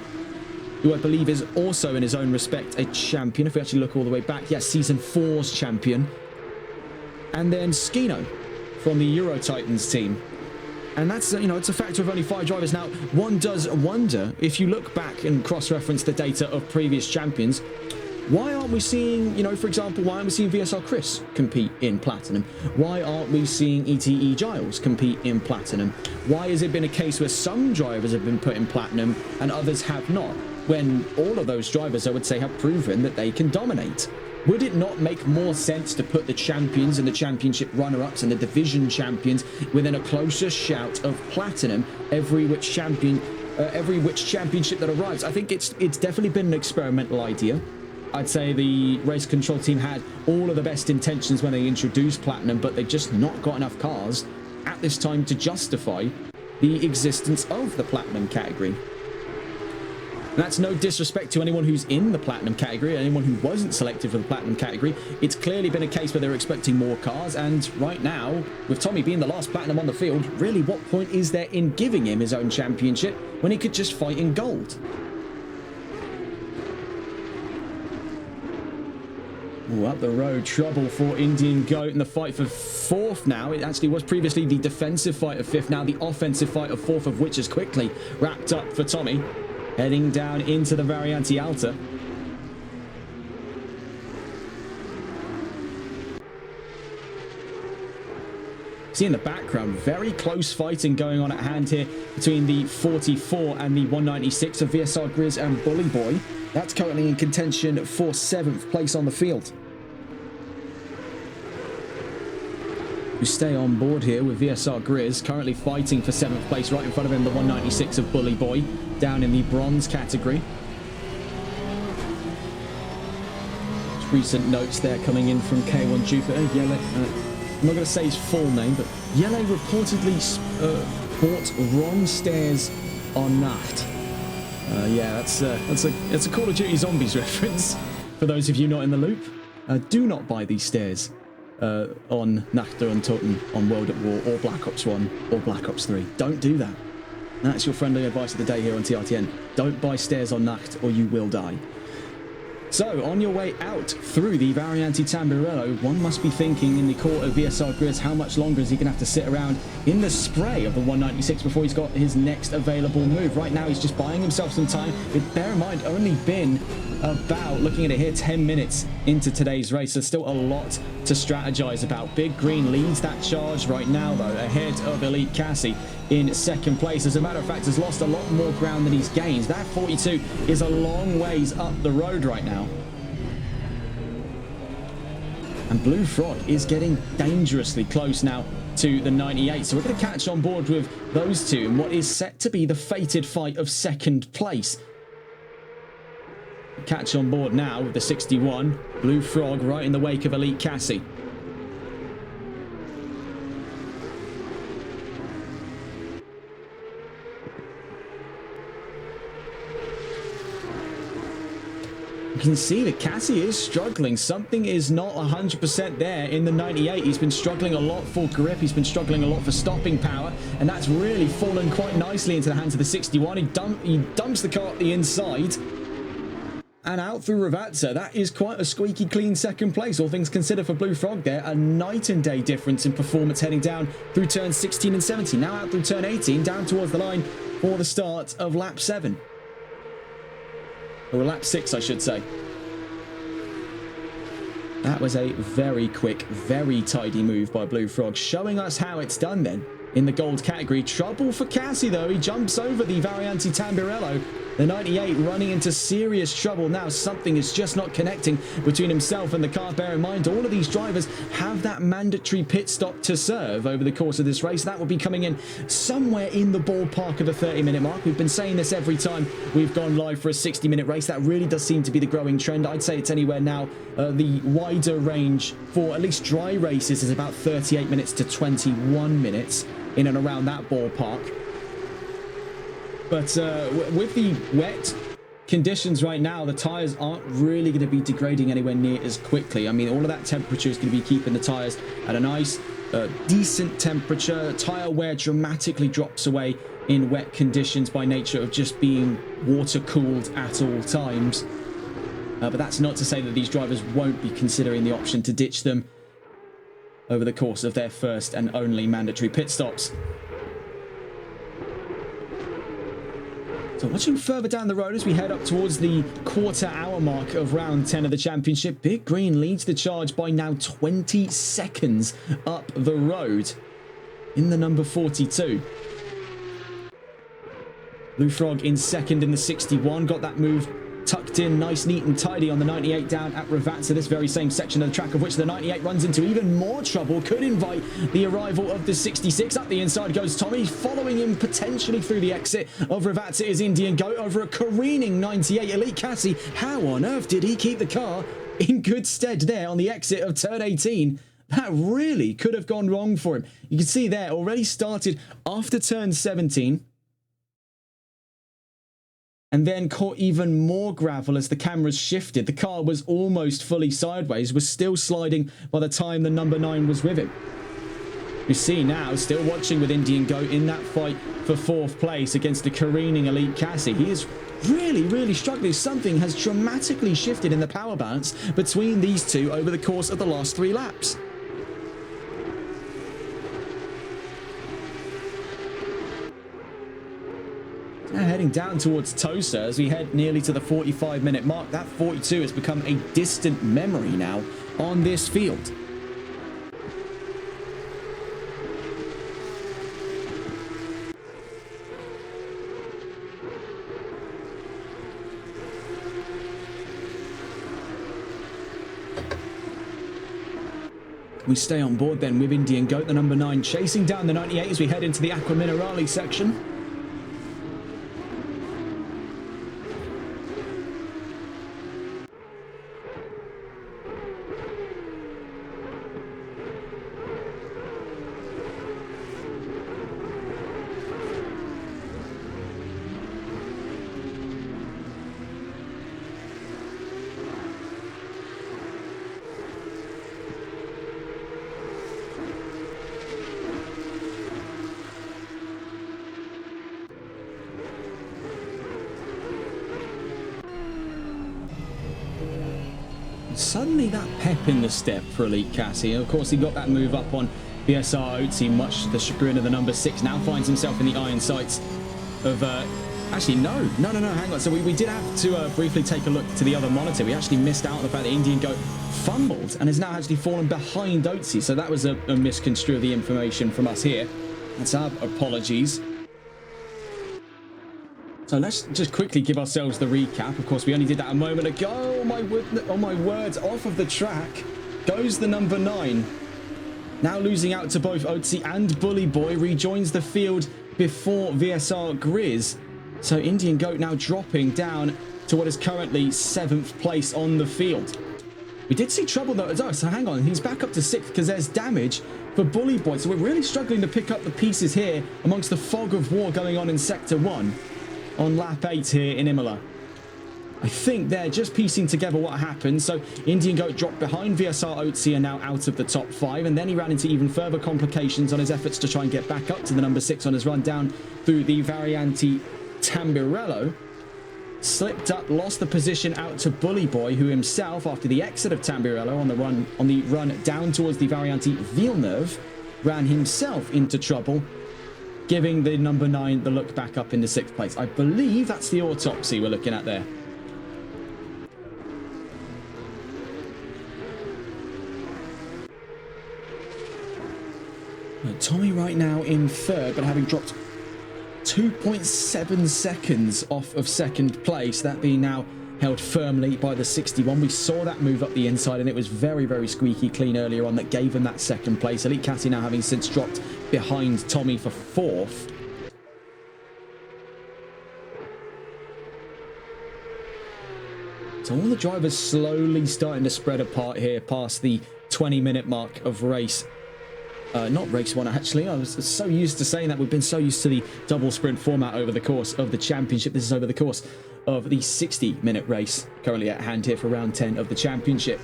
who I believe is also in his own respect a champion, if we actually look all the way back. Yes, Season 4's champion. And then Skino from the Euro Titans team. And that's, you know, it's a factor of only 5 drivers. Now, one does wonder, if you look back and cross-reference the data of previous champions, why aren't we seeing, you know, for example, why aren't we seeing VSR Chris compete in Platinum? Why aren't we seeing ETE Giles compete in Platinum? Why has it been a case where some drivers have been put in Platinum and others have not, when all of those drivers, I would say, have proven that they can dominate? Would it not make more sense to put the champions and the championship runner-ups and the division champions within a closer shout of Platinum every which championship that arrives? I think it's definitely been an experimental idea. I'd say the race control team had all of the best intentions when they introduced Platinum, but they've just not got enough cars at this time to justify the existence of the Platinum category. And that's no disrespect to anyone who's in the Platinum category, anyone who wasn't selected for the Platinum category. It's clearly been a case where they're expecting more cars, and right now, with Tommy being the last Platinum on the field, really what point is there in giving him his own championship when he could just fight in gold? Ooh, up the road, trouble for Indian Goat in the fight for 4th now. It actually was previously the defensive fight of 5th, now the offensive fight of 4th, of which is quickly wrapped up for Tommy. Heading down into the Variante Alta. See in the background, very close fighting going on at hand here between the 44 and the 196 of VSR Grizz and Bully Boy. That's currently in contention for 7th place on the field. We stay on board here with VSR Grizz, currently fighting for 7th place. Right in front of him, the 196 of Bully Boy, down in the bronze category. Recent notes there coming in from K1 Jupiter. Yellow, I'm not going to say his full name, but Yellow reportedly bought wrong stairs on Nacht. Yeah, that's a Call of Duty Zombies reference for those of you not in the loop. Do not buy these stairs on Nacht und Toten on World at War or Black Ops 1 or Black Ops 3. Don't do that. That's your friendly advice of the day here on TRTN. Don't buy stairs on Nacht or you will die. So, on your way out through the Variante Tamburello, one must be thinking in the court of VSR Grizz, how much longer is he going to have to sit around in the spray of the 196 before he's got his next available move? Right now, he's just buying himself some time. But bear in mind, only been about, looking at it here, 10 minutes into today's race. There's still a lot to strategize about. Big Green leads that charge right now, though, ahead of Elite Cassie in 2nd place. As a matter of fact, has lost a lot more ground than he's gained. That 42 is a long ways up the road right now. And Blue Frog is getting dangerously close now to the 98. So we're going to catch on board with those two in what is set to be the fated fight of 2nd place. Catch on board now with the 61. Blue Frog right in the wake of Elite Cassie. You can see that Cassie is struggling. Something is not 100% there in the 98. He's been struggling a lot for grip. He's been struggling a lot for stopping power. And that's really fallen quite nicely into the hands of the 61. He dumps the car at the inside. And out through Ravazza. That is quite a squeaky clean 2nd place, all things considered, for Blue Frog there. A night and day difference in performance heading down through turns 16 and 17. Now out through turn 18, down towards the line for the start of lap 7. Or lap 6, I should say. That was a very quick, very tidy move by Blue Frog, showing us how it's done then in the gold category. Trouble for Cassie, though. He jumps over the Variante Tamburello. The 98 running into serious trouble now. Something is just not connecting between himself and the car. Bear in mind, all of these drivers have that mandatory pit stop to serve over the course of this race. That will be coming in somewhere in the ballpark of the 30-minute mark. We've been saying this every time we've gone live for a 60-minute race. That really does seem to be the growing trend. I'd say it's anywhere now. The wider range for at least dry races is about 38 minutes to 21 minutes, in and around that ballpark. But with the wet conditions right now, the tyres aren't really going to be degrading anywhere near as quickly. I mean, all of that temperature is going to be keeping the tyres at a nice, decent temperature. Tyre wear dramatically drops away in wet conditions by nature of just being water cooled at all times. But that's not to say that these drivers won't be considering the option to ditch them over the course of their first and only mandatory pit stops. So watching further down the road as we head up towards the quarter-hour mark of round 10 of the championship, Big Green leads the charge by now 20 seconds up the road in the number 42. Blue Frog in second in the 61, got that move tucked in nice, neat and tidy on the 98 down at Ravazza, this very same section of the track of which the 98 runs into even more trouble, could invite the arrival of the 66. Up the inside goes Tommy, following him potentially through the exit of Ravazza is Indian Goat over a careening 98. Elite Cassie, how on earth did he keep the car in good stead there on the exit of turn 18? That really could have gone wrong for him. You can see there, already started after turn 17. And then caught even more gravel as the cameras shifted. The car was almost fully sideways, was still sliding by the time the number 9 was with him. We see now, still watching with Indian Goat in that fight for 4th place against the careening Elite Cassie. He is really struggling. Something has dramatically shifted in the power balance between these two over the course of the last 3 laps. Now heading down towards Tosa as we head nearly to the 45-minute mark. That 42 has become a distant memory now on this field. We stay on board then with Indian Goat, the number 9, chasing down the 98 as we head into the Aqua Minerale section. Suddenly that pep in the step for Elite Cassie. Of course, he got that move up on VSR Otzi, much to the chagrin of the number 6. Now finds himself in the iron sights of... actually, no, hang on. So we did have to briefly take a look to the other monitor. We actually missed out on the fact that Indian Goat fumbled and has now actually fallen behind Otzi. So that was a misconstrue of the information from us here. That's our apologies. So let's just quickly give ourselves the recap. Of course, we only did that a moment ago. Oh my words, off of the track goes the number 9. Now losing out to both Otzi and Bully Boy, rejoins the field before VSR Grizz. So Indian Goat now dropping down to what is currently 7th place on the field. We did see trouble though. Oh, so hang on, he's back up to 6th because there's damage for Bully Boy. So we're really struggling to pick up the pieces here amongst the fog of war going on in Sector 1. On lap 8 here in Imola. I think they're just piecing together what happened. So Indian Goat dropped behind VSR Otzi, and now out of the top 5. And then he ran into even further complications on his efforts to try and get back up to the number 6 on his run down through the Variante Tambirello. Slipped up, lost the position out to Bully Boy, who himself, after the exit of Tambirello on the run down towards the Variante Villeneuve, ran himself into trouble, giving the number 9 the look back up into 6th place. I believe that's the autopsy we're looking at there. Tommy right now in 3rd, but having dropped 2.7 seconds off of 2nd place, that being now held firmly by the 61. We saw that move up the inside, and it was very squeaky clean earlier on that gave him that 2nd place. Elite Cassie now having since dropped behind Tommy for 4th. So all the drivers slowly starting to spread apart here past the 20-minute mark of race. Not race 1, actually. I was so used to saying that. We've been so used to the double sprint format over the course of the championship. This is over the course of the 60-minute race currently at hand here for round 10 of the championship.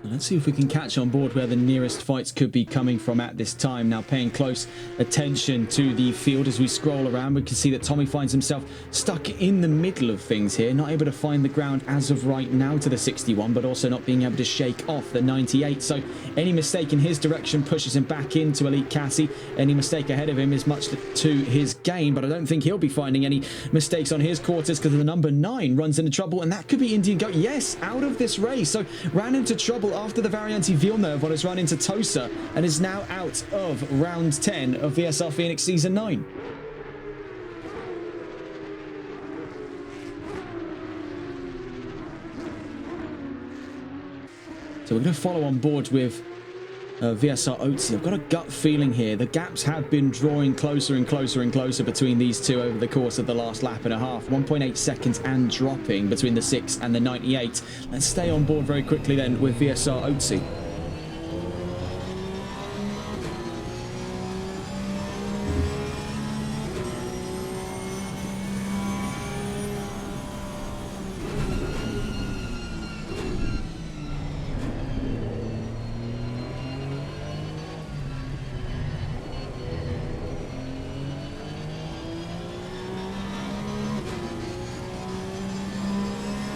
Let's see if we can catch on board where the nearest fights could be coming from at this time. Now, paying close attention to the field as we scroll around, we can see that Tommy finds himself stuck in the middle of things here, not able to find the ground as of right now to the 61, but also not being able to shake off the 98. So any mistake in his direction pushes him back into Elite Cassie. Any mistake ahead of him is much to his gain, but I don't think he'll be finding any mistakes on his quarters because the number 9 runs into trouble, and that could be Indian Goat. Yes, out of this race. So ran into trouble after the Variante Villeneuve on his run into Tosa, and is now out of round 10 of VSR Phoenix Season 9. So we're going to follow on board with VSR Otzi. I've got a gut feeling here. The gaps have been drawing closer and closer and closer between these two over the course of the last lap and a half. 1.8 seconds and dropping between the 6 and the 98. Let's stay on board very quickly then with VSR Otzi.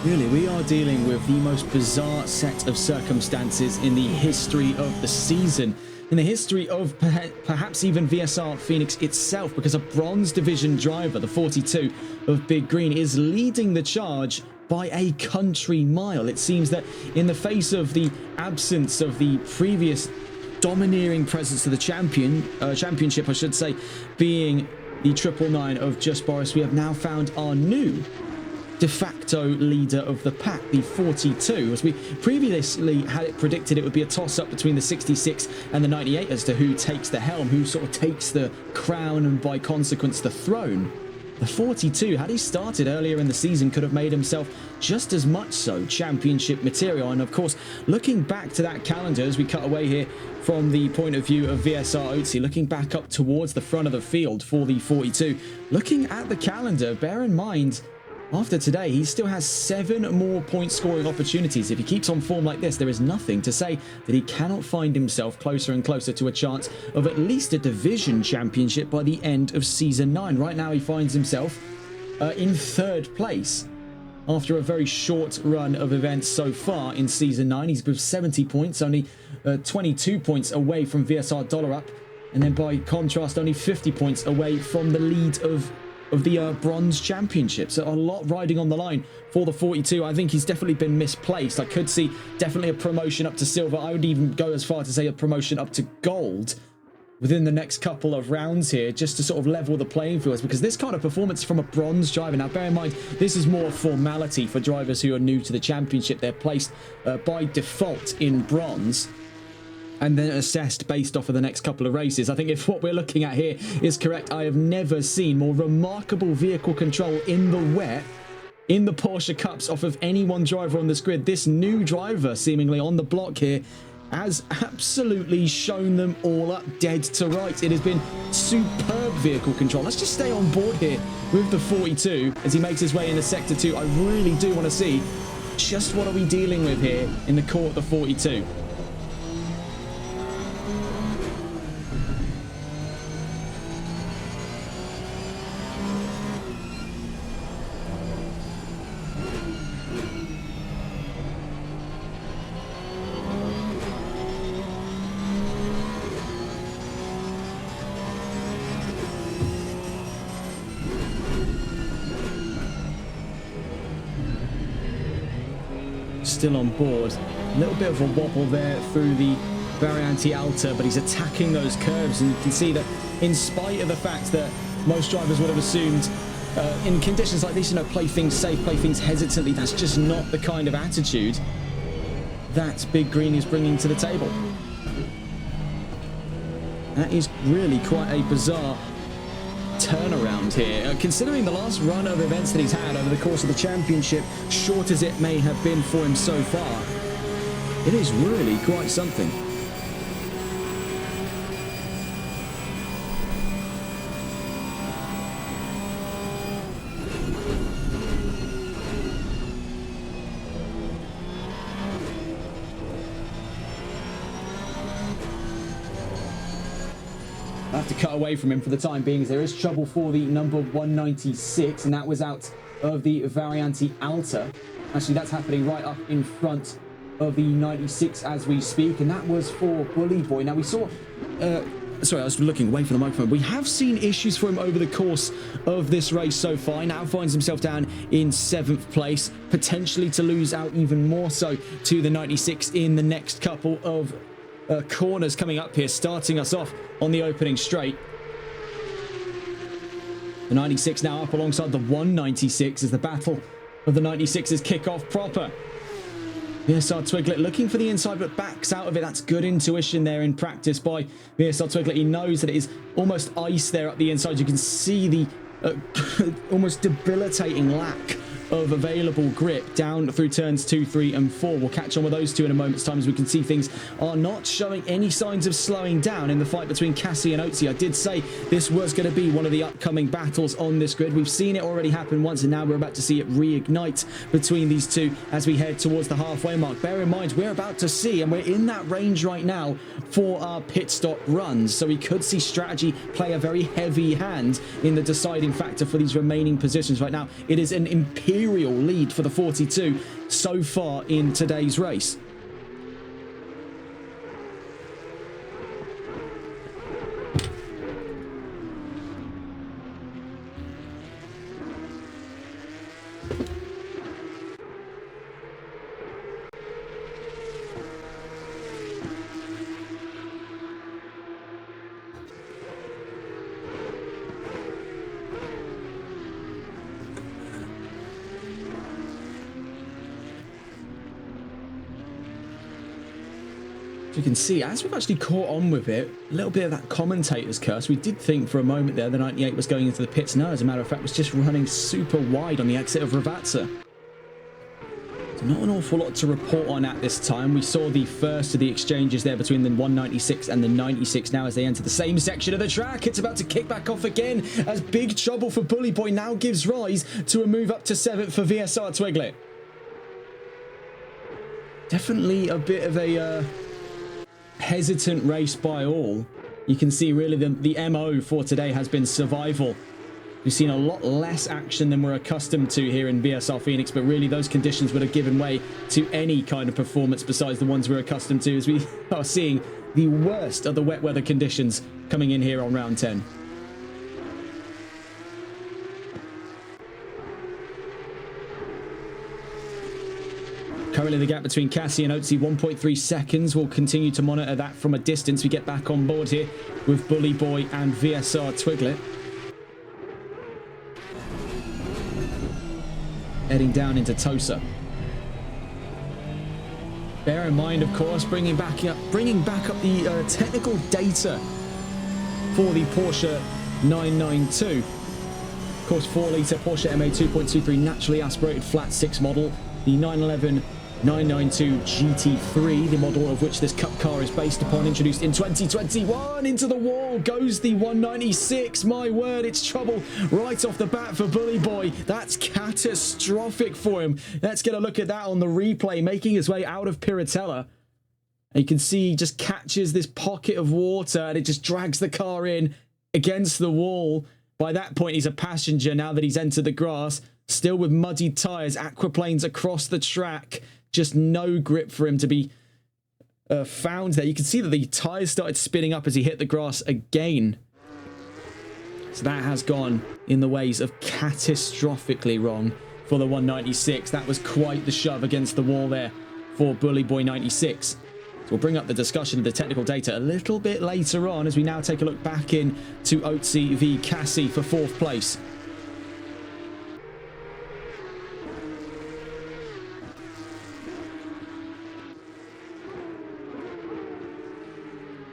Really, we are dealing with the most bizarre set of circumstances in the history of the season, in the history of perhaps even VSR Phoenix itself, because a bronze division driver, the 42 of Big Green, is leading the charge by a country mile. It seems that in the face of the absence of the previous domineering presence of the championship, I should say, being the 999 of Just Boris, we have now found our new de facto leader of the pack, the 42. As we previously had it predicted, it would be a toss-up between the 66 and the 98 as to who takes the helm, who sort of takes the crown and by consequence the throne. The 42, had he started earlier in the season, could have made himself just as much so championship material. And of course, looking back to that calendar as we cut away here from the point of view of VSR Otzi, looking back up towards the front of the field for the 42, looking at the calendar, bear in mind, after today, he still has 7 more point scoring opportunities. If he keeps on form like this, there is nothing to say that he cannot find himself closer and closer to a chance of at least a division championship by the end of Season 9. Right now, he finds himself in 3rd place. After a very short run of events so far in Season 9, he's with 70 points, only 22 points away from VSR Dollar Up, and then by contrast, only 50 points away from the lead of the bronze championship. So a lot riding on the line for the 42. I think he's definitely been misplaced. I could see definitely a promotion up to silver. I would even go as far to say a promotion up to gold within the next couple of rounds here, just to sort of level the playing fields, because this kind of performance from a bronze driver, now bear in mind this is more formality for drivers who are new to the championship. They're placed by default in bronze and then assessed based off of the next couple of races. I think if what we're looking at here is correct, I have never seen more remarkable vehicle control in the wet in the Porsche Cups off of any one driver on this grid. This new driver seemingly on the block here has absolutely shown them all up dead to right. It has been superb vehicle control. Let's just stay on board here with the 42 as he makes his way into Sector 2. I really do want to see just what are we dealing with here in the core of the 42. Still on board. A little bit of a wobble there through the Variante Alta, but he's attacking those curves, and you can see that in spite of the fact that most drivers would have assumed in conditions like this, you know, play things safe, play things hesitantly, that's just not the kind of attitude that Big Green is bringing to the table. That is really quite a bizarre turnaround here, considering the last run of events that he's had over the course of the championship, short as it may have been for him so far. It is really quite something. have to cut away from him for the time being, as there is trouble for the number 196, and that was out of the Variante Alta. Actually, that's happening right up in front of the 96 as we speak, and that was for Bully Boy. Now, we saw... sorry, I was looking away from the microphone. We have seen issues for him over the course of this race so far. He now finds himself down in 7th place, potentially to lose out even more so to the 96 in the next couple of corners coming up here, starting us off on the opening straight. The 96 now up alongside the 196 as the battle of the 96s kick off proper. VSR Twiglet looking for the inside, but backs out of it. That's good intuition there in practice by VSR Twiglet. He knows that it is almost ice there up the inside. You can see the almost debilitating lack of available grip down through turns 2, 3, and 4. We'll catch on with those two in a moment's time, as we can see things are not showing any signs of slowing down in the fight between Cassie and Otzi. I did say this was going to be one of the upcoming battles on this grid. We've seen it already happen once, and now we're about to see it reignite between these two as we head towards the halfway mark. Bear in mind, we're about to see, and we're in that range right now for our pit stop runs, so we could see strategy play a very heavy hand in the deciding factor for these remaining positions. Right now, it is an imperial lead for the 42 so far in today's race. You can see, as we've actually caught on with it, a little bit of that commentator's curse. We did think for a moment there the 98 was going into the pits. No, as a matter of fact, was just running super wide on the exit of Ravazza. So not an awful lot to report on at this time. We saw the first of the exchanges there between the 196 and the 96 now as they enter the same section of the track. It's about to kick back off again as big trouble for Bully Boy now gives rise to a move up to 7th for VSR Twiglet. Definitely a bit of a... hesitant race by all. You can see really the MO for today has been survival. We've seen a lot less action than we're accustomed to here in VSR Phoenix, but really those conditions would have given way to any kind of performance besides the ones we're accustomed to, as we are seeing the worst of the wet weather conditions coming in here on round 10. Currently the gap between Cassie and Otzi, 1.3 seconds. We'll continue to monitor that from a distance. We get back on board here with Bully Boy and VSR Twiglet. Heading down into Tosa. Bear in mind, of course, bringing back up the technical data for the Porsche 992. Of course, 4-litre Porsche MA 2.23 naturally aspirated flat 6 model. The 911 992 GT3, the model of which this cup car is based upon, introduced in 2021. Into the wall goes the 196. My word, it's trouble right off the bat for Bully Boy. That's catastrophic for him. Let's get a look at that on the replay, making his way out of Piratella. And you can see he just catches this pocket of water and it just drags the car in against the wall. By that point, he's a passenger now that he's entered the grass. Still with muddied tyres, aquaplanes across the track. Just no grip for him to be found there. You can see that the tyres started spinning up as he hit the grass again. So that has gone in the ways of catastrophically wrong for the 196. That was quite the shove against the wall there for Bully Boy 96. So we'll bring up the discussion of the technical data a little bit later on as we now take a look back in to Otzi v Cassie for 4th place.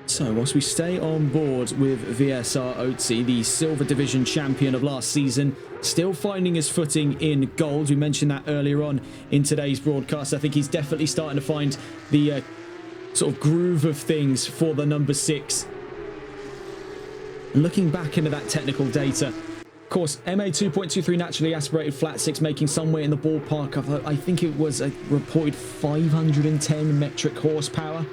So, whilst we stay on board with VSR Otzi, the Silver Division champion of last season, still finding his footing in gold. We mentioned that earlier on in today's broadcast. I think he's definitely starting to find the sort of groove of things for the number 6. And looking back into that technical data, of course, MA 2.23 naturally aspirated flat 6, making somewhere in the ballpark of, I think it was a reported 510 metric horsepower.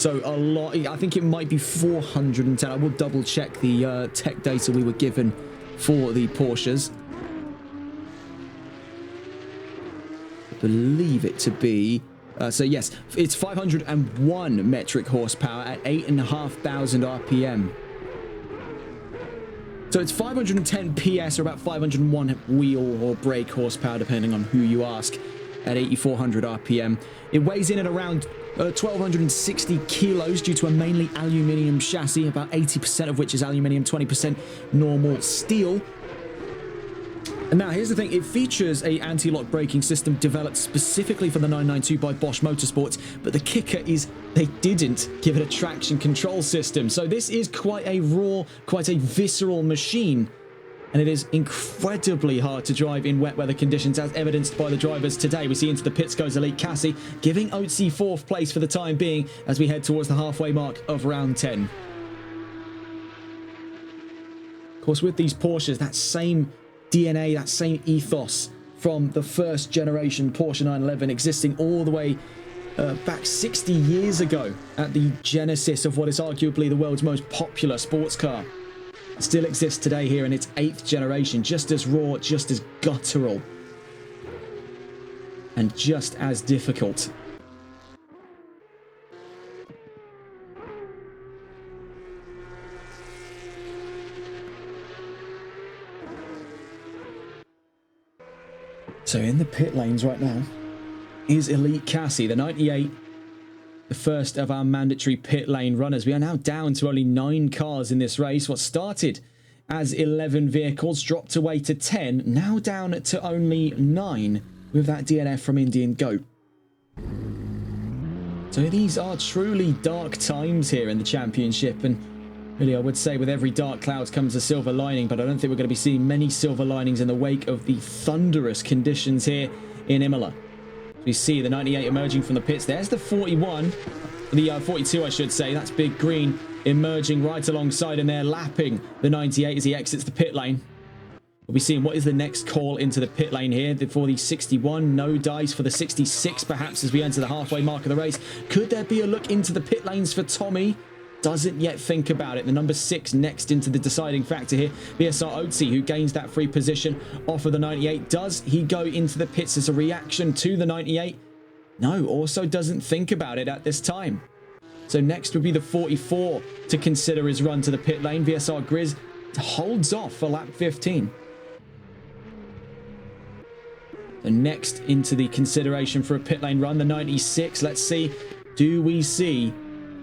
So a lot, I think it might be 410. I will double check the tech data we were given for the Porsches. I believe it to be, so yes, it's 501 metric horsepower at 8,500 RPM. So it's 510 PS or about 501 wheel or brake horsepower, depending on who you ask, at 8,400 RPM. It weighs in at around 1,260 kilos due to a mainly aluminium chassis, about 80% of which is aluminium, 20% normal steel. And now here's the thing, it features a anti-lock braking system developed specifically for the 992 by Bosch Motorsports, but the kicker is they didn't give it a traction control system. So this is quite a raw, quite a visceral machine, and it is incredibly hard to drive in wet weather conditions, as evidenced by the drivers today. We see into the pits goes Elite Cassie, giving Otzi 4th place for the time being as we head towards the halfway mark of round 10. Of course, with these Porsches, that same DNA, that same ethos from the first generation Porsche 911 existing all the way back 60 years ago at the genesis of what is arguably the world's most popular sports car, still exists today here in its 8th generation, just as raw, just as guttural, and just as difficult. So in the pit lanes right now is Elite Cassie, the 98, the first of our mandatory pit lane runners. We are now down to only 9 cars in this race. What started as 11 vehicles dropped away to 10, now down to only 9 with that DNF from Indian Goat. So these are truly dark times here in the championship, and really, I would say with every dark cloud comes a silver lining, but I don't think we're going to be seeing many silver linings in the wake of the thunderous conditions here in Imola. We see the 98 emerging from the pits. There's the 41, the 42, I should say. That's Big Green emerging right alongside, and they're lapping the 98 as he exits the pit lane. We'll be seeing what is the next call into the pit lane here for the 61. No dice for the 66, perhaps, as we enter the halfway mark of the race. Could there be a look into the pit lanes for Tommy? Doesn't yet think about it. The number 6 next into the deciding factor here. VSR Otzi, who gains that free position off of the 98. Does he go into the pits as a reaction to the 98? No, also doesn't think about it at this time. So next would be the 44 to consider his run to the pit lane. VSR Grizz holds off for lap 15. The next into the consideration for a pit lane run, the 96. Let's see, do we see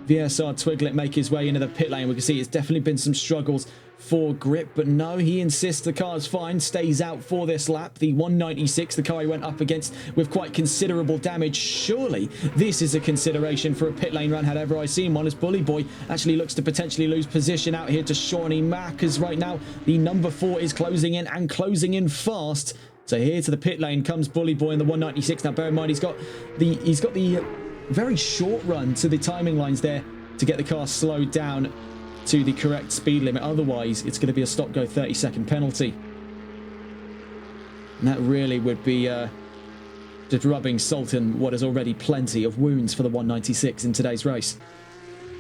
VSR Twiglet make his way into the pit lane? We can see it's definitely been some struggles for grip, but no, he insists the car's fine, stays out for this lap. The 196, the car he went up against with quite considerable damage. Surely this is a consideration for a pit lane run, had ever I seen one, as Bully Boy actually looks to potentially lose position out here to Shawnee Mack, as right now the number 4 is closing in, and closing in fast. So here to the pit lane comes Bully Boy in the 196. Now bear in mind, he's got the very short run to the timing lines there to get the car slowed down to the correct speed limit. Otherwise, it's going to be a stop-go 30-second penalty. And that really would be just rubbing salt in what is already plenty of wounds for the 196 in today's race.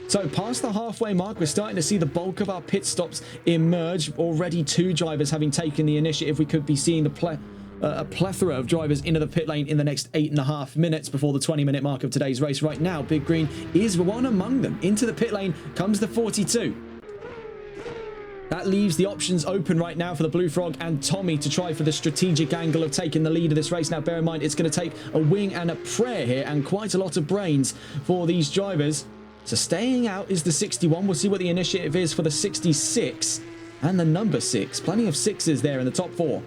So past the halfway mark, we're starting to see the bulk of our pit stops emerge. Already 2 drivers having taken the initiative. We could be seeing a plethora of drivers into the pit lane in the next 8.5 minutes before the 20-minute mark of today's race. Right now, Big Green is one among them. Into the pit lane comes the 42. That leaves the options open right now for the Blue Frog and Tommy to try for the strategic angle of taking the lead of this race. Now, bear in mind, it's going to take a wing and a prayer here, and quite a lot of brains for these drivers. So staying out is the 61. We'll see what the initiative is for the 66 and the number 6. Plenty of 6s there in the top 4.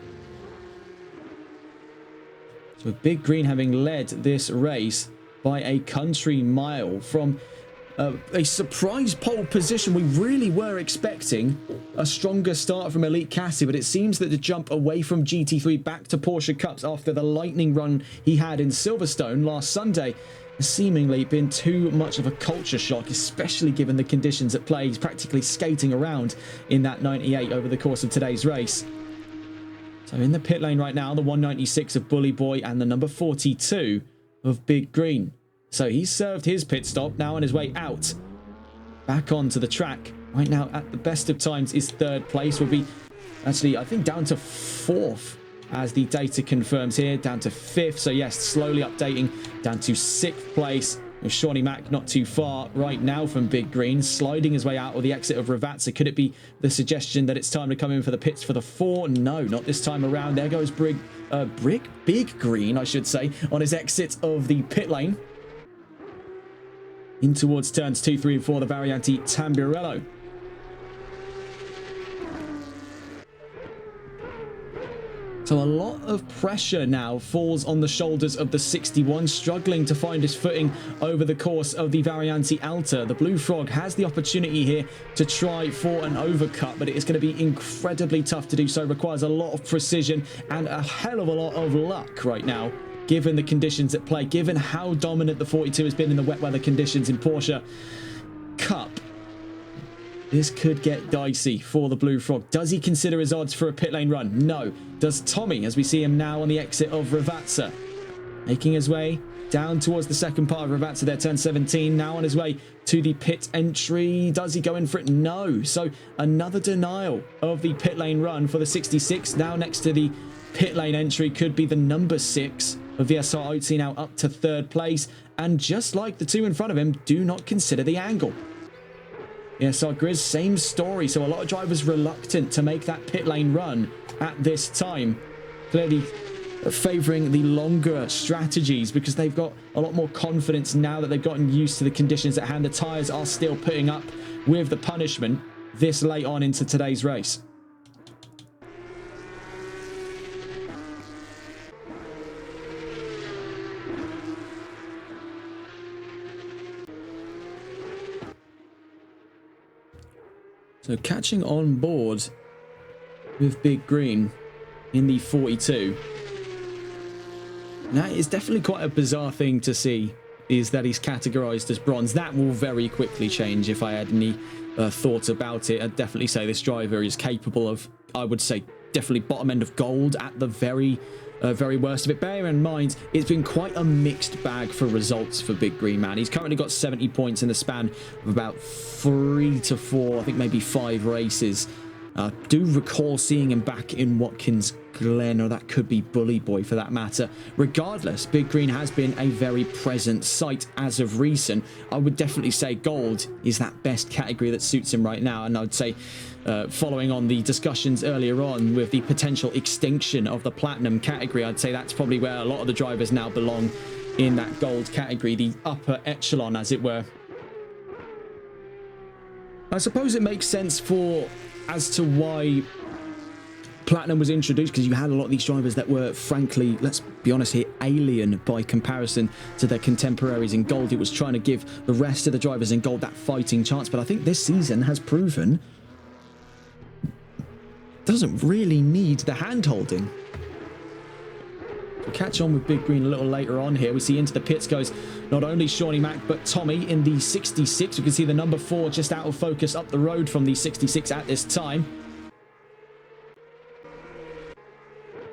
So Big Green having led this race by a country mile from a surprise pole position. We really were expecting a stronger start from Elite Cassie, but it seems that the jump away from GT3 back to Porsche Cups after the lightning run he had in Silverstone last Sunday has seemingly been too much of a culture shock, especially given the conditions at play. He's practically skating around in that 98 over the course of today's race. So in the pit lane right now, the 196 of Bully Boy and the number 42 of Big Green. So he served his pit stop, now on his way out. Back onto the track. Right now, at the best of times, is third place. Will be actually, I think, down to fourth as the data confirms here. Down to fifth. So yes, slowly updating. Down to sixth place. With Shawnee Mack not too far right now from Big Green, sliding his way out of the exit of Ravazza. Could it be the suggestion that it's time to come in for the pits for the 4? No, not this time around. There goes Big Green, I should say, on his exit of the pit lane. In towards turns 2, 3, and 4, the Variante Tamburello. So a lot of pressure now falls on the shoulders of the 61, struggling to find his footing over the course of the Variante Alta. The Blue Frog has the opportunity here to try for an overcut, but it is going to be incredibly tough to do so. Requires a lot of precision and a hell of a lot of luck right now, given the conditions at play, given how dominant the 42 has been in the wet weather conditions in Porsche Cup. This could get dicey for the Blue Frog. Does he consider his odds for a pit lane run? No. Does Tommy, as we see him now on the exit of Ravazza, making his way down towards the second part of Ravazza there, turn 17, now on his way to the pit entry. Does he go in for it? No. So another denial of the pit lane run for the 66. Now next to the pit lane entry could be the number 6 of VSR OT, now up to third place. And just like the two in front of him, do not consider the angle. VSR Grizz, same story. So a lot of drivers reluctant to make that pit lane run at this time. Clearly favouring the longer strategies because they've got a lot more confidence now that they've gotten used to the conditions at hand. The tyres are still putting up with the punishment this late on into today's race. So catching on board with Big Green in the 42. That is definitely quite a bizarre thing to see, is that he's categorized as bronze. That will very quickly change if I had any thoughts about it. I'd definitely say this driver is capable of, I would say, definitely bottom end of gold at the very worst of it. Bear in mind, it's been quite a mixed bag for results for Big Green Man. He's currently got 70 points in the span of about 3 to 4, I think maybe 5 races. Do recall seeing him back in Watkins Glen, or that could be Bully Boy for that matter. Regardless, Big Green has been a very present sight as of recent. I would definitely say gold is that best category that suits him right now, and I would say following on the discussions earlier on with the potential extinction of the platinum category, I'd say that's probably where a lot of the drivers now belong, in that gold category, the upper echelon as it were. I suppose it makes sense as to why platinum was introduced, because you had a lot of these drivers that were, frankly, let's be honest here, alien by comparison to their contemporaries in gold. It was trying to give the rest of the drivers in gold that fighting chance, but I think this season has proven doesn't really need the hand-holding. We'll catch on with Big Green a little later on here. We see into the pits goes not only Shawnee Mack, but Tommy in the 66. You can see the number 4 just out of focus up the road from the 66 at this time.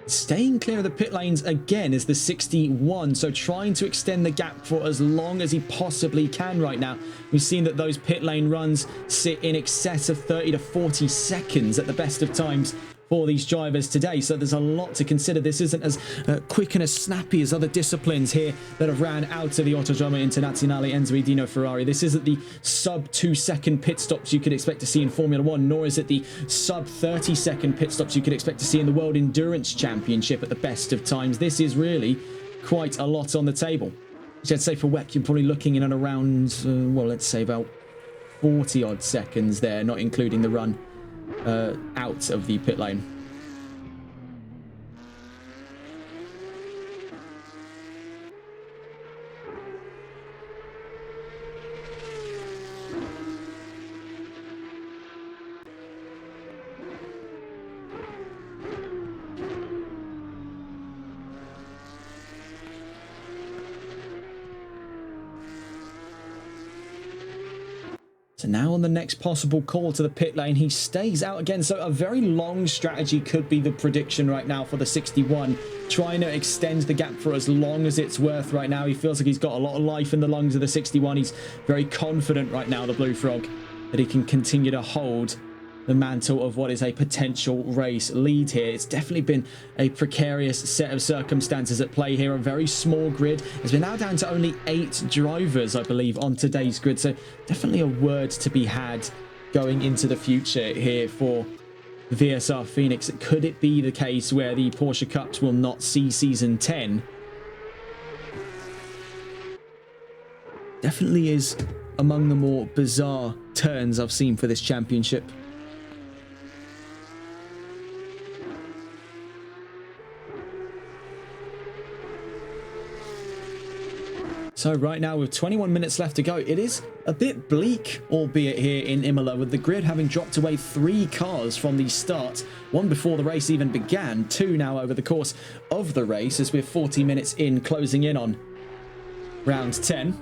Staying clear of the pit lanes again is the 61, so trying to extend the gap for as long as he possibly can right now. We've seen that those pit lane runs sit in excess of 30 to 40 seconds at the best of times for these drivers today, so there's a lot to consider. This isn't as quick and as snappy as other disciplines here that have ran out of the Autodromo Internazionale Enzo Dino Ferrari. This isn't the sub 2-second pit stops you could expect to see in Formula 1, nor is it the sub 30-second pit stops you could expect to see in the World Endurance Championship at the best of times. This is really quite a lot on the table. Which I'd say for WEC, you're probably looking in and around, well, let's say about 40 odd seconds there, not including the run out of the pit lane. So now on the next possible call to the pit lane, he stays out again. So a very long strategy could be the prediction right now for the 61. trying to extend the gap for as long as it's worth right now. He feels like he's got a lot of life in the lungs of the 61. He's very confident right now, the Blue Frog, that he can continue to hold the mantle of what is a potential race lead here. It's definitely been a precarious set of circumstances at play here. A very small grid. It's been now down to only 8 drivers, I believe, on today's grid. So definitely a word to be had going into the future here for VSR Phoenix. Could it be the case where the Porsche Cups will not see Season 10? Definitely is among the more bizarre turns I've seen for this championship. So right now, with 21 minutes left to go, it is a bit bleak, albeit here in Imola, with the grid having dropped away 3 cars from the start. 1 before the race even began, 2 now over the course of the race, as we're 40 minutes in, closing in on round 10.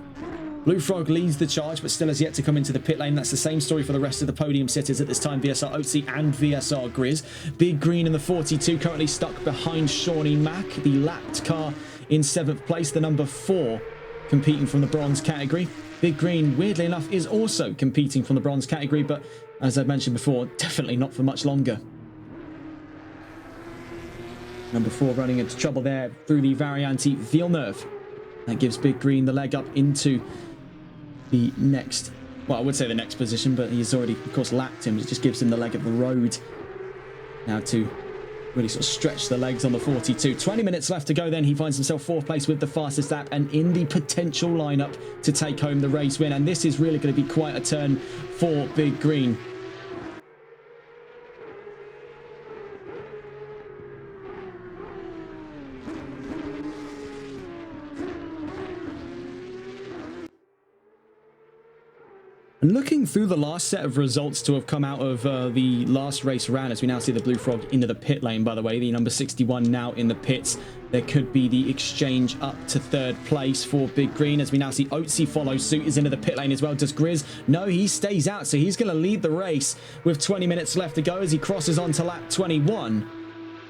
Blue Frog leads the charge, but still has yet to come into the pit lane. That's the same story for the rest of the podium sitters at this time, VSR Otzi and VSR Grizz. Big Green in the 42, currently stuck behind Shawnee Mack, the lapped car in 7th place, the number 4. Competing from the bronze category. Big Green, weirdly enough, is also competing from the bronze category, but as I mentioned before, definitely not for much longer. Number 4 running into trouble there through the Variante Villeneuve. That gives Big Green the leg up into the next, well, I would say the next position, but he's already, of course, lapped him. It just gives him the leg of the road now to really sort of stretch the legs on the 42. 20 minutes left to go then. He finds himself 4th place with the fastest lap and in the potential lineup to take home the race win. And this is really going to be quite a turn for Big Green. And looking through the last set of results to have come out of the last race round, as we now see the Blue Frog into the pit lane, by the way, the number 61 now in the pits. There could be the exchange up to 3rd place for Big Green, as we now see Otzi follow suit, is into the pit lane as well. Does Grizz? No, he stays out, so he's going to lead the race with 20 minutes left to go as he crosses on to lap 21.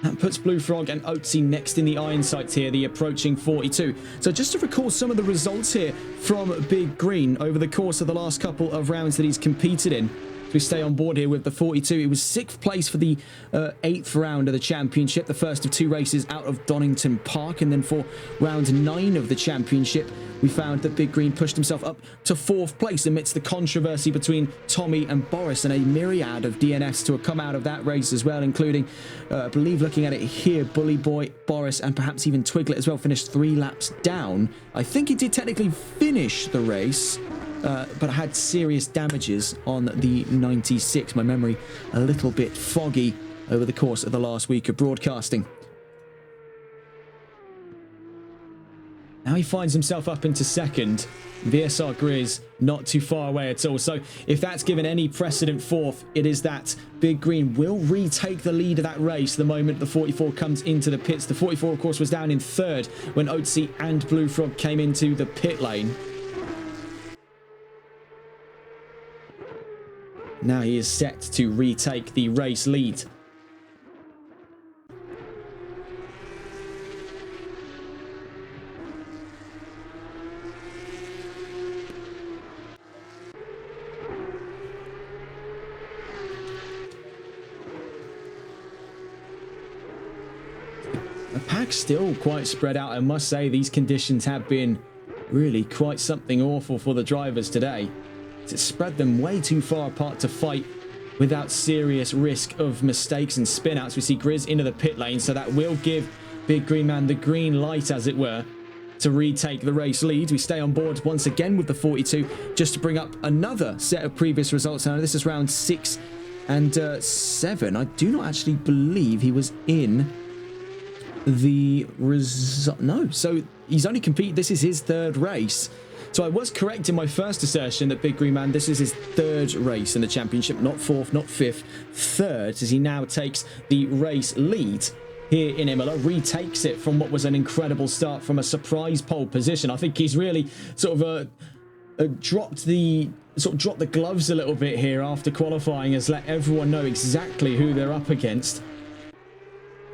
That puts Blue Frog and Otzi next in the iron sights here, the approaching 42. So just to recall some of the results here from Big Green over the course of the last couple of rounds that he's competed in. If we stay on board here with the 42, it was 6th place for the 8th round of the championship, the first of 2 races out of Donington Park. And then for round 9 of the championship, we found that Big Green pushed himself up to 4th place amidst the controversy between Tommy and Boris, and a myriad of DNFs to have come out of that race as well, including, I believe looking at it here, Bully Boy, Boris, and perhaps even Twiglet as well finished 3 laps down. I think he did technically finish the race, but had serious damages on the 96. My memory a little bit foggy over the course of the last week of broadcasting. Now he finds himself up into 2nd. VSR Grizz not too far away at all. So if that's given any precedent forth, it is that Big Green will retake the lead of that race the moment the 44 comes into the pits. The 44, of course, was down in 3rd when Otzi and Blue Frog came into the pit lane. Now he is set to retake the race lead. The pack's still quite spread out. I must say these conditions have been really quite something awful for the drivers today. It's spread them way too far apart to fight without serious risk of mistakes and spin-outs. We see Grizz into the pit lane, so that will give Big Green Man the green light, as it were, to retake the race lead. We stay on board once again with the 42, just to bring up another set of previous results. Now, this is round 6 and 7. I do not actually believe he was in the result. No, so he's only competed. This is his 3rd race. So I was correct in my first assertion that Big Green Man, this is his 3rd race in the championship, not 4th, not 5th, 3rd, as he now takes the race lead here in Imola, retakes it from what was an incredible start from a surprise pole position. I think he's really sort of dropped the gloves a little bit here after qualifying, has let everyone know exactly who they're up against.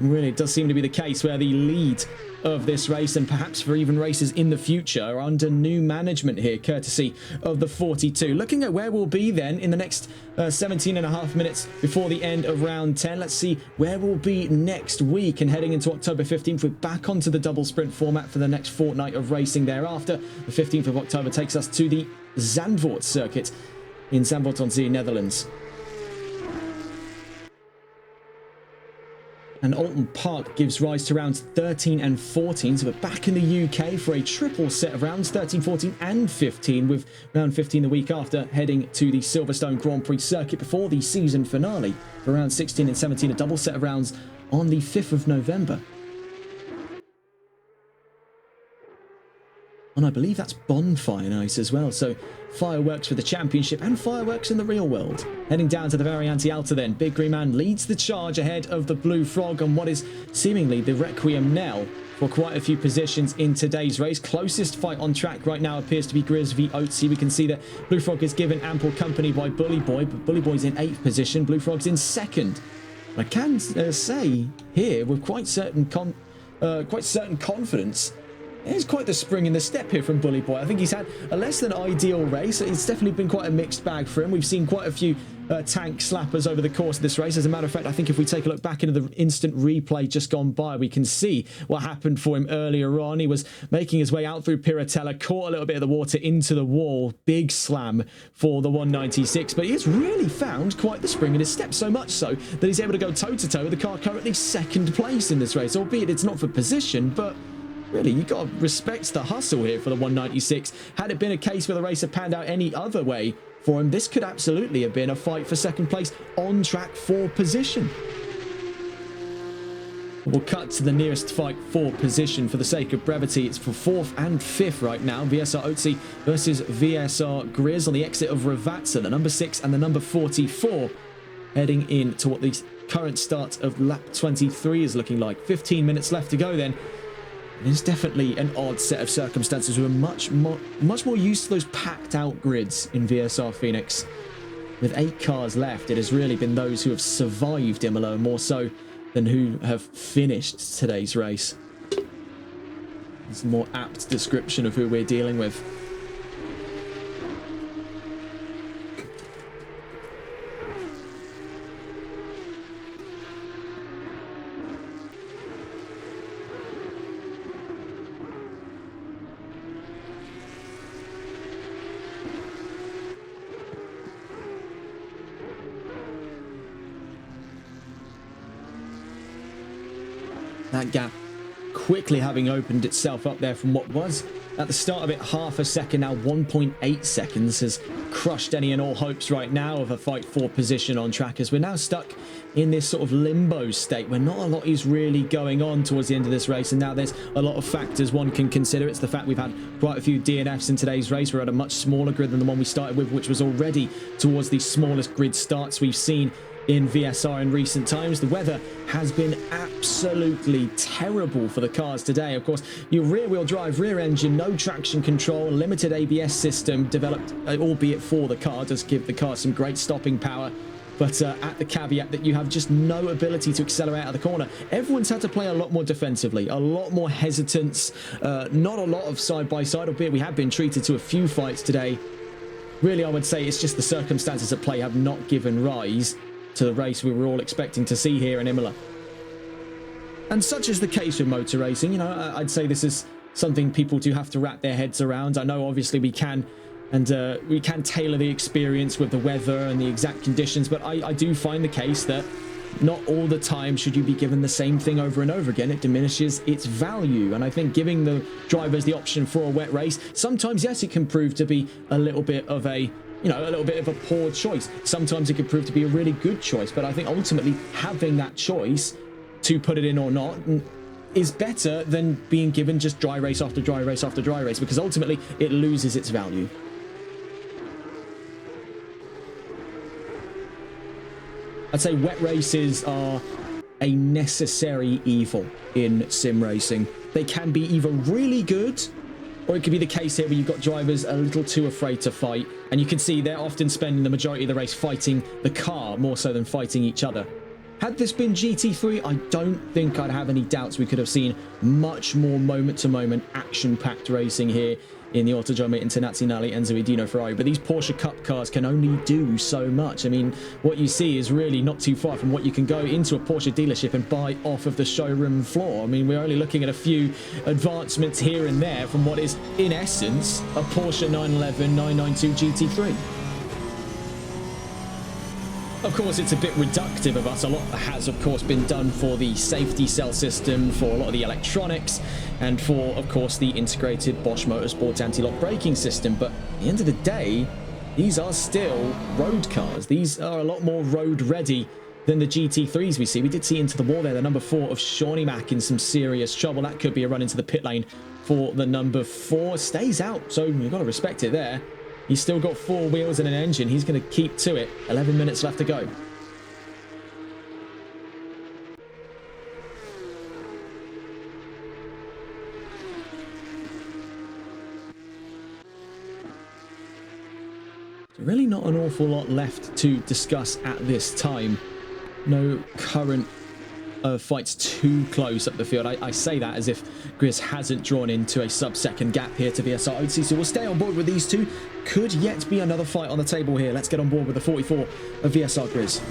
Really, it does seem to be the case where the lead of this race, and perhaps for even races in the future, are under new management here, courtesy of the 42. Looking at where we'll be then in the next 17 and a half minutes before the end of round 10. Let's see where we'll be next week, and heading into October 15th, we're back onto the double sprint format for the next fortnight of racing thereafter. The 15th of October takes us to the Zandvoort circuit in Zandvoort on Zee, Netherlands. And Alton Park gives rise to rounds 13 and 14. So we're back in the UK for a triple set of rounds, 13, 14 and 15, with round 15 the week after, heading to the Silverstone Grand Prix circuit before the season finale for round 16 and 17, a double set of rounds on the 5th of November. And I believe that's bonfire night as well. So fireworks for the championship and fireworks in the real world. Heading down to the Variante Alta then. Big Green Man leads the charge ahead of the Blue Frog on what is seemingly the Requiem knell for quite a few positions in today's race. Closest fight on track right now appears to be Grizz v Oatsy. We can see that Blue Frog is given ample company by Bully Boy, but Bully Boy's in 8th position. Blue Frog's in 2nd. I can say here with quite certain confidence, there's quite the spring in the step here from Bully Boy. I think he's had a less than ideal race. It's definitely been quite a mixed bag for him. We've seen quite a few tank slappers over the course of this race. As a matter of fact, I think if we take a look back into the instant replay just gone by, we can see what happened for him earlier on. He was making his way out through Piratella, caught a little bit of the water into the wall. Big slam for the 196, but he's really found quite the spring in his step, so much so that he's able to go toe-to-toe with the car currently 2nd place in this race, albeit it's not for position, but really, you got to respect the hustle here for the 196. Had it been a case where the race had panned out any other way for him, this could absolutely have been a fight for 2nd place on track for position. We'll cut to the nearest fight for position for the sake of brevity. It's for 4th and 5th right now. VSR Oatsy versus VSR Grizz on the exit of Ravazza, the number 6 and the number 44, heading in to what the current start of lap 23 is looking like. 15 minutes left to go then. It's definitely an odd set of circumstances. We're much more used to those packed out grids in VSR Phoenix. With 8 cars left, it has really been those who have survived Imola more so than who have finished today's race. It's a more apt description of who we're dealing with. That gap quickly having opened itself up there from what was at the start of it half a second, now 1.8 seconds, has crushed any and all hopes right now of a fight for position on track, as we're now stuck in this sort of limbo state where not a lot is really going on towards the end of this race. And now there's a lot of factors one can consider. It's the fact we've had quite a few DNFs in today's race. We're at a much smaller grid than the one we started with, which was already towards the smallest grid starts we've seen in VSR in recent times. The weather has been absolutely terrible for the cars today. Of course, your rear-wheel drive, rear engine, no traction control, limited ABS system developed, albeit for the car, does give the car some great stopping power, but at the caveat that you have just no ability to accelerate out of the corner. Everyone's had to play a lot more defensively, a lot more hesitance, not a lot of side-by-side, albeit we have been treated to a few fights today. Really, I would say it's just the circumstances at play have not given rise to the race we were all expecting to see here in Imola. And such is the case with motor racing. You know, I'd say this is something people do have to wrap their heads around. I know obviously we can, and we can tailor the experience with the weather and the exact conditions, but I do find the case that not all the time should you be given the same thing over and over again. It diminishes its value. And I think giving the drivers the option for a wet race, sometimes, yes, it can prove to be a little bit of a poor choice. Sometimes it could prove to be a really good choice, but I think ultimately having that choice to put it in or not is better than being given just dry race after dry race after dry race, because ultimately it loses its value. I'd say wet races are a necessary evil in sim racing. They can be either really good, or it could be the case here where you've got drivers a little too afraid to fight, and you can see they're often spending the majority of the race fighting the car more so than fighting each other. Had this been GT3, I don't think I'd have any doubts we could have seen much more moment-to-moment action-packed racing here in the Autodromo Internazionale Enzo Edino Ferrari. But these Porsche Cup cars can only do so much. I mean, what you see is really not too far from what you can go into a Porsche dealership and buy off of the showroom floor. I mean, we're only looking at a few advancements here and there from what is, in essence, a Porsche 911 992 GT3. Of course, it's a bit reductive of us. A lot has, of course, been done for the safety cell system, for a lot of the electronics, and for, of course, the integrated Bosch Motorsport anti-lock braking system. But at the end of the day, these are still road cars. These are a lot more road ready than the GT3s we see. We did see Into the Wall there, the number 4 of Shawnee Mack in some serious trouble. That could be a run into the pit lane for the number 4. Stays out, so you've got to respect it there. He's still got 4 wheels and an engine. He's going to keep to it. 11 minutes left to go. Really not an awful lot left to discuss at this time. No current fights too close up the field. I say that as if Grizz hasn't drawn into a sub-second gap here to VSR Oatsy, so we'll stay on board with these two. Could yet be another fight on the table here. Let's get on board with the 44 of VSR Grizz.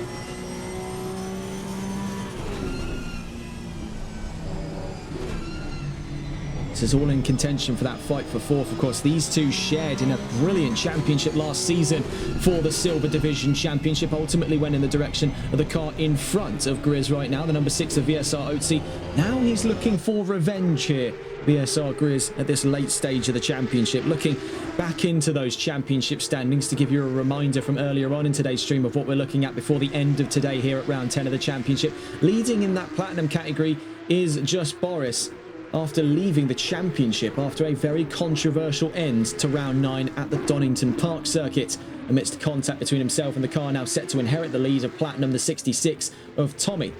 This is all in contention for that fight for 4th. Of course, these two shared in a brilliant championship last season for the Silver Division Championship. Ultimately went in the direction of the car in front of Grizz right now, the number 6 of VSR Oatsy. Now he's looking for revenge here. VSR Grizz at this late stage of the championship, looking back into those championship standings to give you a reminder from earlier on in today's stream of what we're looking at before the end of today here at round 10 of the championship. Leading in that platinum category is just Boris, after leaving the championship after a very controversial end to round 9 at the Donington Park circuit. Amidst contact between himself and the car, now set to inherit the lead of platinum, the 66 of Tommy.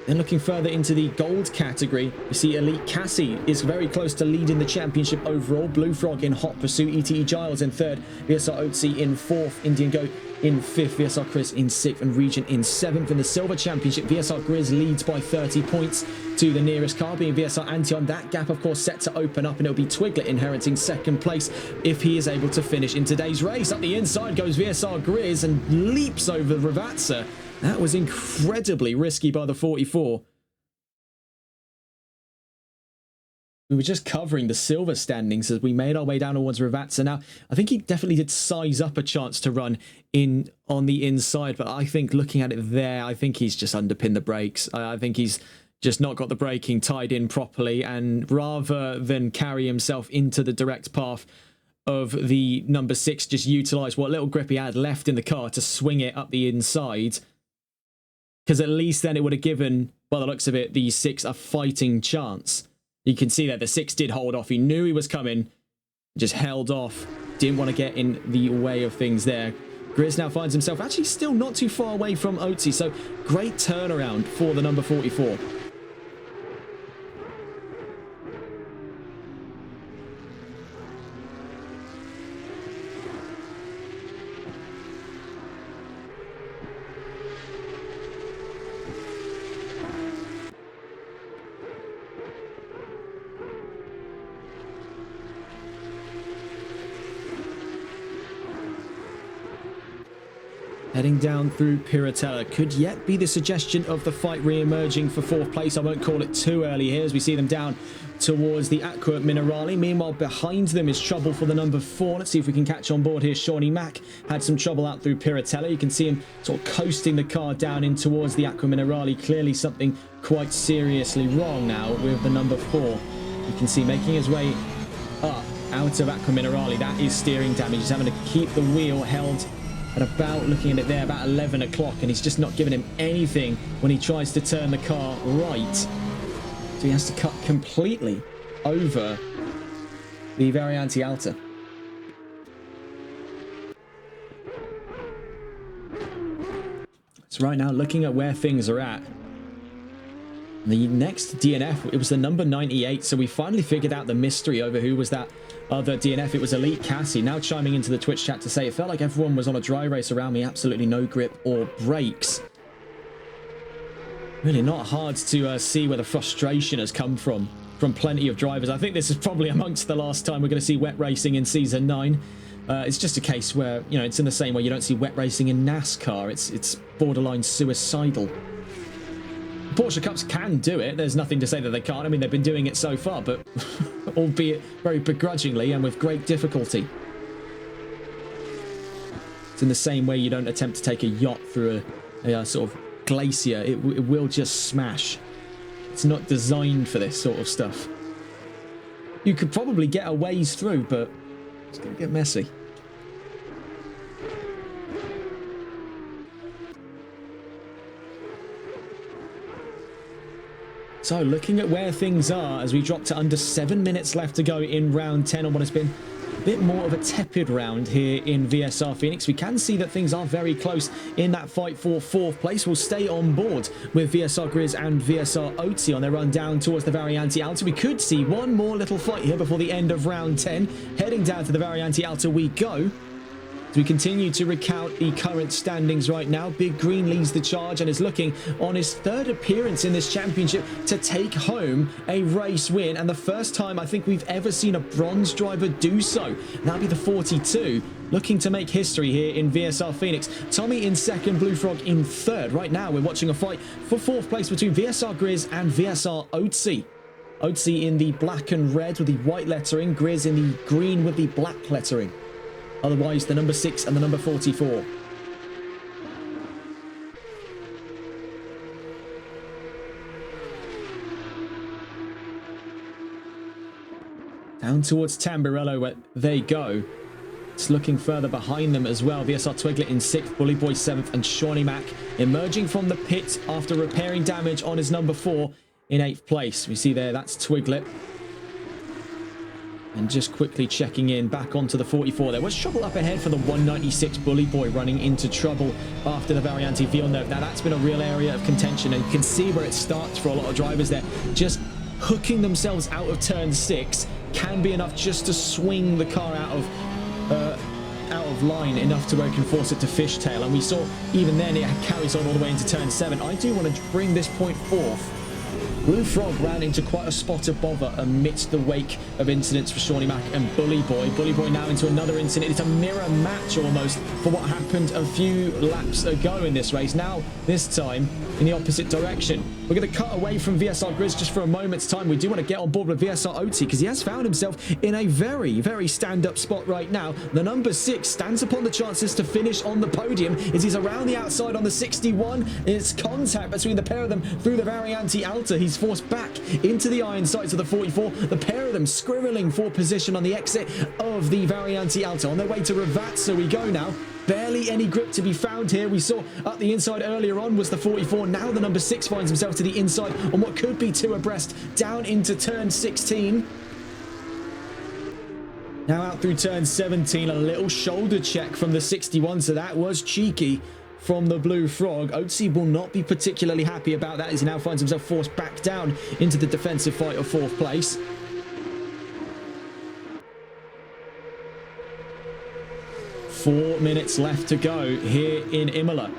Then looking further into the gold category, you see Elite Cassie is very close to leading the championship overall. Blue Frog in hot pursuit, ETE Giles in 3rd, VSR Oatsy in 4th, Indian Goat in 5th, VSR Chris in 6th, and Regent in 7th. In the Silver Championship, VSR Grizz leads by 30 points to the nearest car, being VSR Antion. That gap, of course, set to open up, and it'll be Twiglet inheriting 2nd place if he is able to finish in today's race. Up the inside goes VSR Grizz and leaps over Ravazza. That was incredibly risky by the 44. We were just covering the silver standings as we made our way down towards Ravazza. Now, I think he definitely did size up a chance to run in on the inside, but I think looking at it there, I think he's just underpinned the brakes. I think he's just not got the braking tied in properly, and rather than carry himself into the direct path of the number 6, just utilise what little grip he had left in the car to swing it up the inside. Because at least then it would have given, by the looks of it, the 6 a fighting chance. You can see that the 6 did hold off. He knew he was coming, just held off. Didn't want to get in the way of things there. Grizz now finds himself actually still not too far away from Oatsy, so great turnaround for the number 44. Heading down through Piratella could yet be the suggestion of the fight re-emerging for 4th place. I won't call it too early here as we see them down towards the Acqua Minerale. Meanwhile, behind them is trouble for the number 4. Let's see if we can catch on board here. Shawnee Mack had some trouble out through Piratella. You can see him sort of coasting the car down in towards the Acqua Minerale. Clearly something quite seriously wrong now with the number 4. You can see making his way up out of Acqua Minerale. That is steering damage. He's having to keep the wheel held at about, looking at it there, about 11 o'clock, and he's just not giving him anything when he tries to turn the car right. So he has to cut completely over the Variante Alta. So right now, looking at where things are at, the next DNF, it was the number 98, so we finally figured out the mystery over who was that other DNF. It was Elite Cassie, now chiming into the Twitch chat to say it felt like everyone was on a dry race around me, absolutely no grip or brakes. Really not hard to see where the frustration has come from plenty of drivers. I think this is probably amongst the last time we're going to see wet racing in Season 9. It's just a case where, you know, it's in the same way you don't see wet racing in NASCAR. It's borderline suicidal. Porsche Cups can do it. There's nothing to say that they can't. I mean, they've been doing it so far, but albeit very begrudgingly and with great difficulty. It's in the same way you don't attempt to take a yacht through a sort of glacier. It will just smash. It's not designed for this sort of stuff. You could probably get a ways through, but it's going to get messy. So, looking at where things are as we drop to under 7 minutes left to go in round 10 on what has been a bit more of a tepid round here in VSR Phoenix. We can see that things are very close in that fight for 4th place. We'll stay on board with VSR Grizz and VSR Otzi on their run down towards the Variante Alta. We could see one more little fight here before the end of round 10. Heading down to the Variante Alta we go. As we continue to recount the current standings right now, Big Green leads the charge and is looking on his 3rd appearance in this championship to take home a race win, and the first time I think we've ever seen a bronze driver do so. That'll be the 42, looking to make history here in VSR Phoenix. Tommy in 2nd, Blue Frog in 3rd. Right now we're watching a fight for 4th place between VSR Grizz and VSR Otzi. Otzi in the black and red with the white lettering, Grizz in the green with the black lettering. Otherwise, the number 6 and the number 44. Down towards Tamburello, where they go. It's looking further behind them as well. VSR Twiglet in 6th, Bully Boy 7th, and Shawnee Mac emerging from the pit after repairing damage on his number 4 in 8th place. We see there, that's Twiglet. And just quickly checking in back onto the 44. There was trouble up ahead for the 196 Bully Boy, running into trouble after the Variante Villeneuve. Now that's been a real area of contention, and you can see where it starts for a lot of drivers there. Just hooking themselves out of turn 6 can be enough just to swing the car out of line enough to where it can force it to fishtail. And we saw even then it carries on all the way into turn 7. I do want to bring this point forth. Blue Frog ran into quite a spot of bother amidst the wake of incidents for Shawnee Mac and Bully Boy. Bully Boy now into another incident. It's a mirror match almost for what happened a few laps ago in this race. Now, this time, in the opposite direction. We're going to cut away from VSR Grizz just for a moment's time. We do want to get on board with VSR Otzi because he has found himself in a very, very stand-up spot right now. The number 6 stands upon the chances to finish on the podium as he's around the outside on the 61. It's contact between the pair of them through the Variante Alta. He's forced back into the iron sights of the 44. The pair of them squirreling for position on the exit of the Variante Alta. On their way to Ravazza we go now. Barely any grip to be found here. We saw up the inside earlier on was the 44. Now the number 6 finds himself to the inside on what could be 2 abreast down into turn 16. Now out through turn 17, a little shoulder check from the 61, so that was cheeky from the Blue Frog. Otzi will not be particularly happy about that as he now finds himself forced back down into the defensive fight of 4th place. Four minutes left to go here in Imola.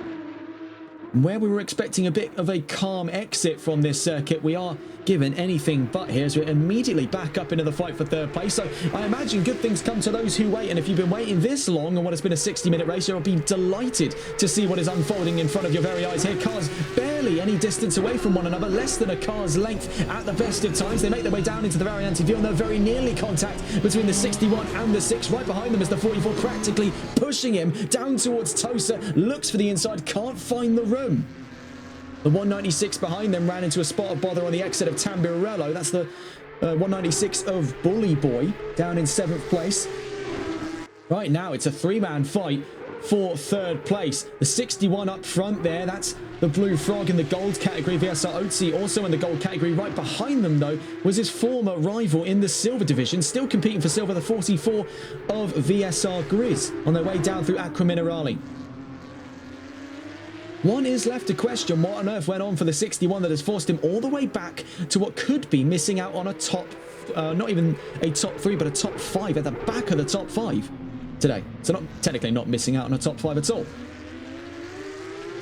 Where we were expecting a bit of a calm exit from this circuit, we are given anything but here, as we're immediately back up into the fight for 3rd place. So I imagine good things come to those who wait, and if you've been waiting this long on what has been a 60-minute race, you'll be delighted to see what is unfolding in front of your very eyes here. Cars barely any distance away from one another, less than a car's length at the best of times. They make their way down into the Variante Villeneuve, very nearly contact between the 61 and the 6. Right behind them is the 44, practically pushing him down towards Tosa, looks for the inside, can't find the room. The 196 behind them ran into a spot of bother on the exit of Tamburello. That's the 196 of Bully Boy down in 7th place. Right now, it's a 3-man fight for 3rd place. The 61 up front there, that's the Blue Frog in the gold category. VSR Otzi also in the gold category. Right behind them, though, was his former rival in the silver division, still competing for silver, the 44 of VSR Grizz, on their way down through Acqua Minerale. One is left to question what on earth went on for the 61 that has forced him all the way back to what could be missing out on a top, not even a top 3, but a top 5 at the back of the top 5 today. So technically not missing out on a top 5 at all.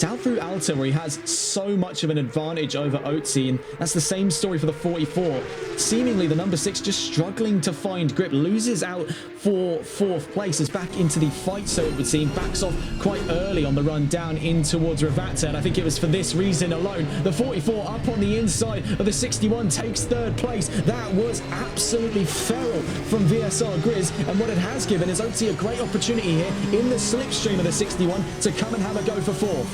down through Alta, where he has so much of an advantage over Otzi, and that's the same story for the 44. Seemingly the number 6 just struggling to find grip, loses out for 4th place, is back into the fight, so it would seem, backs off quite early on the run down in towards Ravata, and I think it was for this reason alone. The 44 up on the inside of the 61 takes 3rd place. That was absolutely feral from VSR Grizz, and what it has given is Otzi a great opportunity here in the slipstream of the 61 to come and have a go for 4th.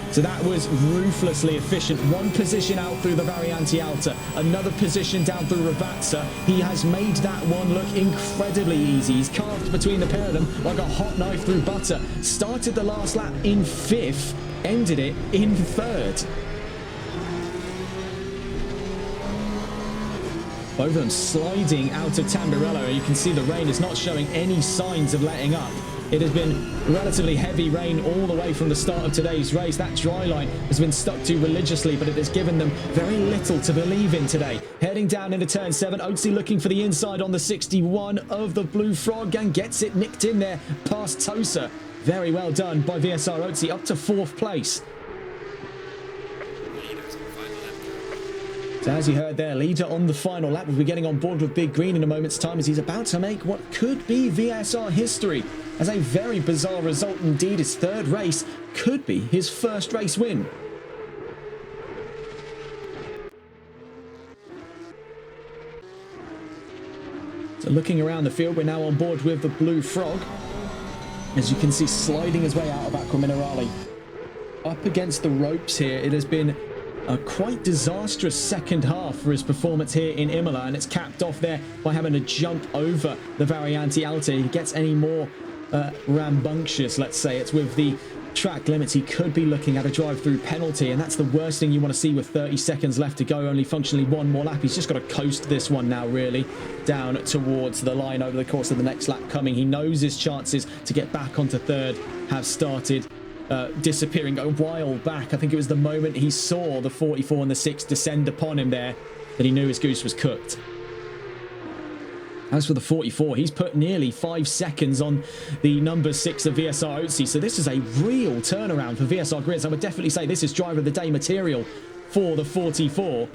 So that was ruthlessly efficient. One position out through the Variante Alta, another position down through Ravazza. He has made that one look incredibly easy. He's carved between the pair of them like a hot knife through butter. Started the last lap in 5th, ended it in 3rd. Both of them sliding out of Tamburello. You can see the rain is not showing any signs of letting up. It has been relatively heavy rain all the way from the start of today's race. That dry line has been stuck to religiously, but it has given them very little to believe in today. Heading down into turn 7, Otzi looking for the inside on the 61 of the Blue Frog and gets it nicked in there past Tosa. Very well done by VSR Otzi, up to 4th place. So as you heard there, leader on the final lap will be getting on board with Big Green in a moment's time, as he's about to make what could be VSR history. As a very bizarre result indeed, his 3rd race could be his 1st race win. So looking around the field, we're now on board with the Blue Frog. As you can see, sliding his way out of Aqua Minerale. Up against the ropes here, it has been a quite disastrous second half for his performance here in Imola, and it's capped off there by having to jump over the Variante Alta. He gets any more rambunctious, let's say, it's with the track limits, he could be looking at a drive-through penalty, and that's the worst thing you want to see with 30 seconds left to go, only functionally one more lap. He's just got to coast this one now, really, down towards the line over the course of the next lap coming. He knows his chances to get back onto 3rd have started disappearing a while back. I think it was the moment he saw the 44 and the 6 descend upon him there that he knew his goose was cooked. As for the 44, he's put nearly 5 seconds on the number 6 of VSR Otzi, so this is a real turnaround for VSR Grizz. I would definitely say this is driver of the day material for the 44.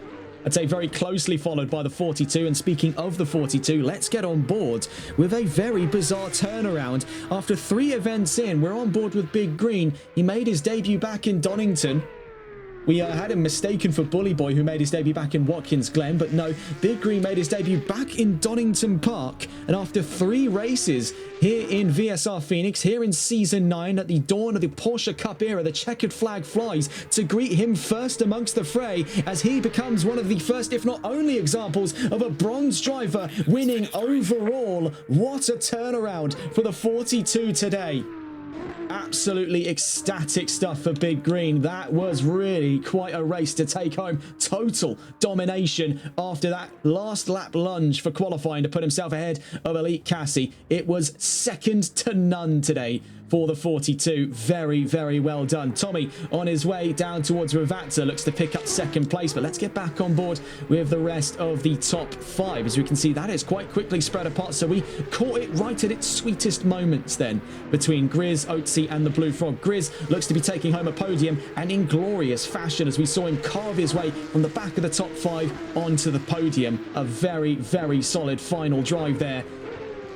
I'd say very closely followed by the 42, and speaking of the 42, let's get on board with a very bizarre turnaround. After 3 events in, we're on board with Big Green. He made his debut back in Donington. We had him mistaken for Bully Boy, who made his debut back in Watkins Glen, but no, Big Green made his debut back in Donington Park, and after 3 races here in VSR Phoenix, here in Season 9, at the dawn of the Porsche Cup era, the checkered flag flies to greet him first amongst the fray, as he becomes one of the first, if not only, examples of a bronze driver winning overall. What a turnaround for the 42 today. Absolutely ecstatic stuff for Big Green. That was really quite a race to take home. Total domination after that last lap lunge for qualifying to put himself ahead of Elite Cassie. It was second to none today for the 42. Very, very well done. Tommy on his way down towards Ravazza looks to pick up 2nd place, but let's get back on board with the rest of the top 5. As we can see, that is quite quickly spread apart, so we caught it right at its sweetest moments then between Grizz, Otzi and the Blue Frog. Grizz looks to be taking home a podium, and in glorious fashion, as we saw him carve his way from the back of the top 5 onto the podium. A very, very solid final drive there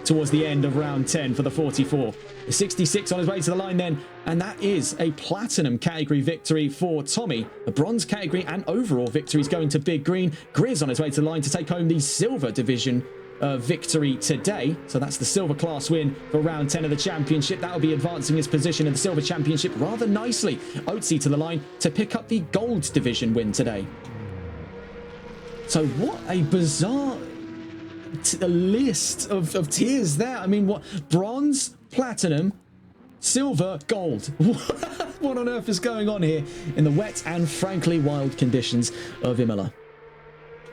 towards the end of round 10 for the 44. The 66 on his way to the line then, and that is a platinum category victory for Tommy. A bronze category and overall victories going to Big Green. Grizz on his way to the line to take home the silver division victory today. So that's the silver class win for round 10 of the championship. That will be advancing his position in the silver championship rather nicely. Otzi to the line to pick up the gold division win today. So what a bizarre list of tiers there. I mean, what? Bronze, platinum, silver, gold. What on earth is going on here in the wet and frankly wild conditions of Imola?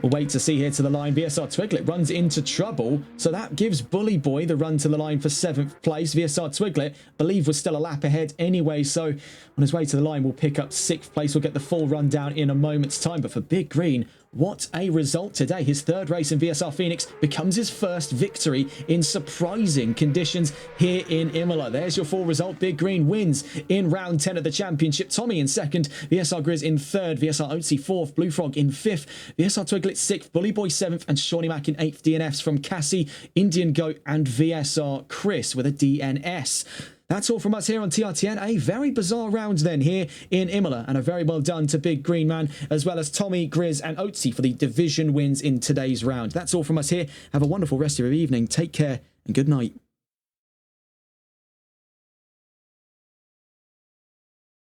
We'll wait to see here to the line. VSR Twiglet runs into trouble, so that gives Bully Boy the run to the line for 7th place. VSR Twiglet, I believe, was still a lap ahead anyway, so on his way to the line, we'll pick up 6th place. We'll get the full rundown in a moment's time, but for Big Green, What a result today. His third race in VSR Phoenix becomes his first victory in surprising conditions here in Imola. There's your full result. Big Green wins in round 10 of the championship. Tommy in second, VSR Grizz in third, VSR Otzi fourth, Blue Frog in fifth, VSR Twiglet sixth, Bully Boy seventh, and Shawnee Mac in eighth. DNFs from Cassie, Indian Goat, and VSR Chris with a DNS. That's all from us here on TRTN. A very bizarre round then here in Imola, and a very well done to Big Green Man, as well as Tommy, Grizz, and Otzi for the division wins in today's round. That's all from us here. Have a wonderful rest of your evening. Take care and good night.